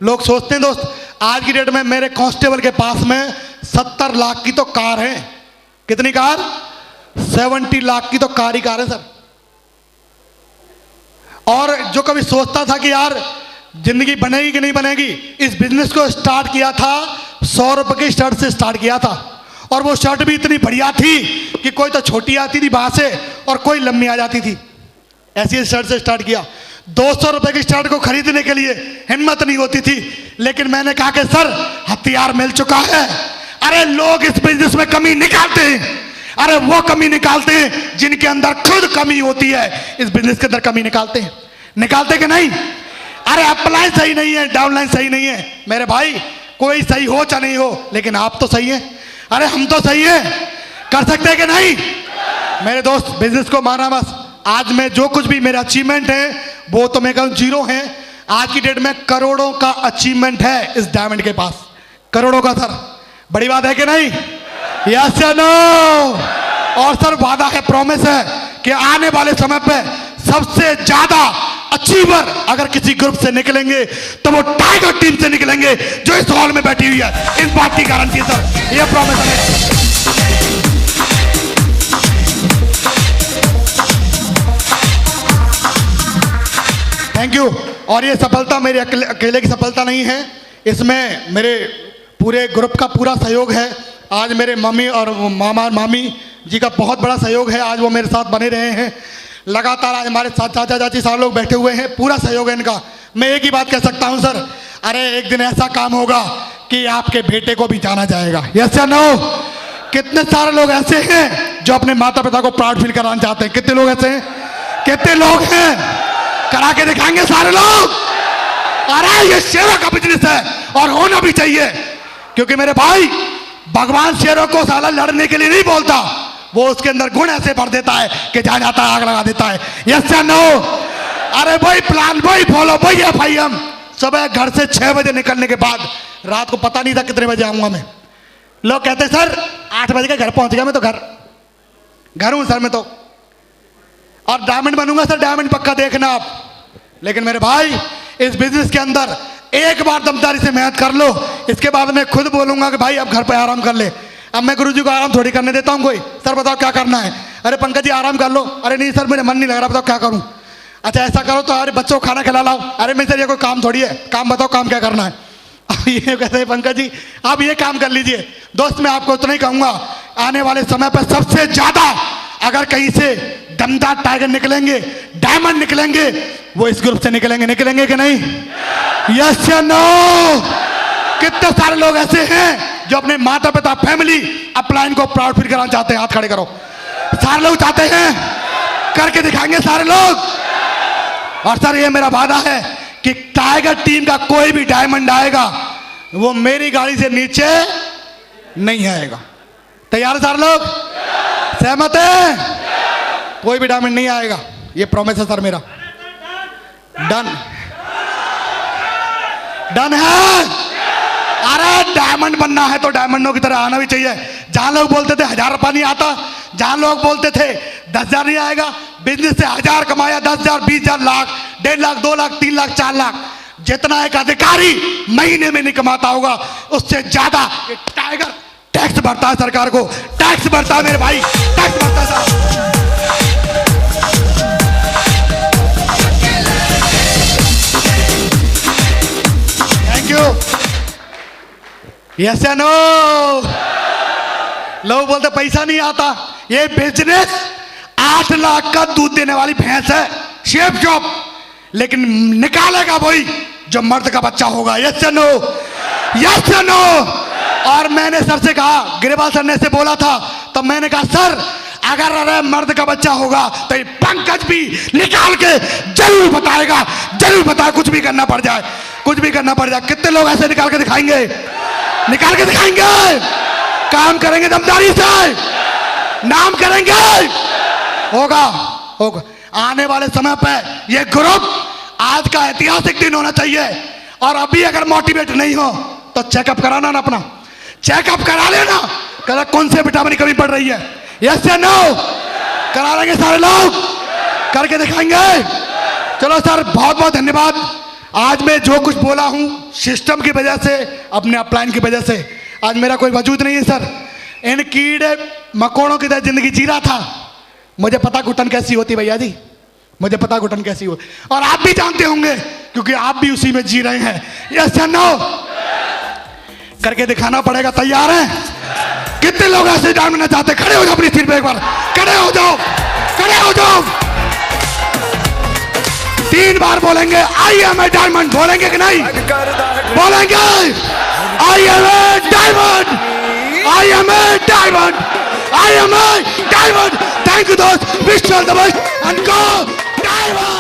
लोग सोचते हैं दोस्त, आज की डेट में मेरे कांस्टेबल के पास में 70 लाख की तो कार है। कितनी कार? 70 लाख की तो कार ही कार है सर। और जो कभी सोचता था कि यार जिंदगी बनेगी कि नहीं बनेगी, इस बिजनेस को स्टार्ट किया था 100 रुपए की शर्ट से स्टार्ट किया था। और वो शर्ट भी इतनी बढ़िया थी कि कोई तो छोटी आती थी बाहर से और कोई लंबी आ जाती थी। ऐसी शर्ट से स्टार्ट किया। 200 रुपए की शर्ट को खरीदने के लिए हिम्मत नहीं होती थी, लेकिन मैंने कहा कि सर हथियार मिल चुका है। अरे लोग इस बिजनेस में कमी निकालते हैं, अरे वो कमी निकालते हैं जिनके अंदर खुद कमी होती है। इस बिजनेस के अंदर कमी निकालते हैं, निकालते कि नहीं? अरे अपलाइन सही नहीं है, डाउनलाइन सही नहीं है। मेरे भाई, कोई सही हो चाहे नहीं हो, लेकिन आप तो सही हैं। अरे हम तो सही हैं, कर सकते हैं कि नहीं? मेरे दोस्त, बिजनेस को माना बस। आज में जो कुछ भी मेरा अचीवमेंट है वो तो मैं कहूं 0 है। आज की डेट में करोड़ों का अचीवमेंट है इस डायमंड के पास, करोड़ों का सर। बड़ी बात है कि नहीं? यस या नो? और सर वादा है, प्रॉमिस है कि आने वाले समय पे सबसे ज्यादा अचीवर अगर किसी ग्रुप से निकलेंगे तो वो टाइगर टीम से निकलेंगे जो इस हॉल में बैठी हुई है। इस बात की गारंटी सर, ये प्रॉमिस है। Thank you. और ये सफलता मेरे अकेले की सफलता नहीं है, इसमें मेरे पूरे ग्रुप का पूरा सहयोग है। आज मेरे मम्मी और मामा मामी जी का बहुत बड़ा सहयोग है, आज वो मेरे साथ बने रहे हैं लगातार। आज हमारे साथ चाचा चाची सारे लोग बैठे हुए हैं, पूरा सहयोग है इनका। मैं एक ही बात कह सकता हूं सर, अरे एक दिन ऐसा काम होगा कि आपके बेटे को भी जाना जाएगा। यस या नो? कितने सारे लोग ऐसे हैं जो अपने माता पिता को प्राउड फील कराना चाहते हैं? कितने लोग ऐसे हैं? कितने लोग हैं? करा के दिखाएंगे सारे लोग। अरे ये शेरों का बिजनेस है और होना भी चाहिए, क्योंकि मेरे भाई भगवान शेरों को साला लड़ने के लिए नहीं बोलता, वो उसके अंदर गुण ऐसे भर देता है कि जहां जाता है आग लगा देता है। यस या नो? अरे वही प्लान, वही फॉलो, वही FIM। सुबह घर से 6 बजे निकलने के बाद रात को पता नहीं था कितने बजे आऊंगा मैं। लोग कहते सर 8 बजे के घर पहुंच गया मैं तो, घर हूं सर मैं तो, और डायमंड बनूंगा सर, डायमंड पक्का देखना आप। लेकिन मेरे भाई, इस बिजनेस के अंदर एक बार दमदारी से मेहनत कर लो, इसके बाद मैं खुद बोलूंगा कि भाई अब घर पे आराम कर ले। अब मैं गुरुजी को आराम थोड़ी करने देता हूं कोई। सर बताओ क्या करना है? अरे पंकज जी आराम कर लो। अरे नहीं सर मेरे मन नहीं लग रहा, बताओ क्या करूं? अच्छा ऐसा करो तो अरे बच्चों को खाना खिला लाओ। अरे मैं सर ये कोई काम थोड़ी है, काम बताओ काम क्या करना है? अब ये कहते हैं पंकज जी आप ये काम कर लीजिए। दोस्त मैं आपको इतना ही कहूंगा, आने वाले समय पर सबसे ज्यादा अगर कहीं से दमदार टाइगर निकलेंगे, डायमंड निकलेंगे, वो इस ग्रुप से निकलेंगे। निकलेंगे कि नहीं? यस या नो? कितने सारे लोग ऐसे हैं जो अपने माता पिता, फैमिली, अपलाइन को प्राउड फील कराना चाहते हैं? हाथ खड़े करो। सारे लोग चाहते हैं, करके दिखाएंगे सारे लोग। और सर ये मेरा वादा है कि टाइगर टीम का कोई भी डायमंड आएगा वो मेरी गाड़ी से नीचे नहीं आएगा। तैयार है सारे लोग? सहमत है? कोई भी डायमंड नहीं आएगा, ये प्रॉमिस है सर मेरा। डन? डन है? अरे डायमंड बनना है तो डायमंडों की तरह आना भी चाहिए। जहां लोग बोलते थे 1000 रुपया नहीं आता, जहां लोग बोलते थे 10,000 नहीं आएगा, बिजनेस से 1000 कमाया, 10,000, 20,000, लाख, 1.5 लाख, 2 लाख, 3 लाख, 4 लाख, जितना एक अधिकारी महीने में नहीं कमाता होगा उससे ज्यादा टाइगर टैक्स भरता है सरकार को, टैक्स भरता है मेरे भाई, टैक्स भरता है साहब। Thank you. यस या नो? लोग बोलते पैसा नहीं आता। ये बिजनेस 8 लाख का दूध देने वाली भैंस है, शेप जॉब, लेकिन निकालेगा वही जो मर्द का बच्चा होगा। यस या नो? यस या नो? और मैंने सर से कहा, गिरिवाल सर ने से बोला था, तो मैंने कहा सर अगर अरे मर्द का बच्चा होगा तो ये पंकज भी निकाल के जरूर बताएगा, जरूर बताए, कुछ भी करना पड़ जाए, कुछ भी करना पड़ जाए। कितने लोग ऐसे निकाल के दिखाएंगे? निकाल के दिखाएंगे, काम करेंगे दमदारी से, नाम करेंगे, होगा होगा। आने वाले समय पे ये ग्रुप आज का ऐतिहासिक दिन होना चाहिए। और अभी अगर मोटिवेट नहीं हो तो चेकअप कराना ना, अपना चेकअप करा लेना, कल कौन से विटामिन की कमी पड़ रही है। यस या नो? करा लेंगे सारे लोग, करके दिखाएंगे। चलो सर, बहुत बहुत धन्यवाद। आज मैं जो कुछ बोला हूं सिस्टम की वजह से, अपने अपलाइन की वजह से, आज मेरा कोई वजूद नहीं है सर। इन कीड़े मकोड़ों की तरह जिंदगी जी रहा था। मुझे पता घुटन कैसी होती भैया जी, मुझे पता घुटन कैसी हो, और आप भी जानते होंगे क्योंकि आप भी उसी में जी रहे हैं। यस या नो? करके दिखाना पड़ेगा। तैयार हैं? कितने लोग ऐसे जानना चाहते? खड़े हो जाओ अपनी सीट पे, एक बार खड़े हो जाओ, खड़े हो जाओ। 3 बार बोलेंगे आई एम ए डायमंड, बोलेंगे कि नहीं? बोलेंगे I am a diamond, I am a diamond, I am a diamond. Thank you दोस्त, wish you all the best and go diamond.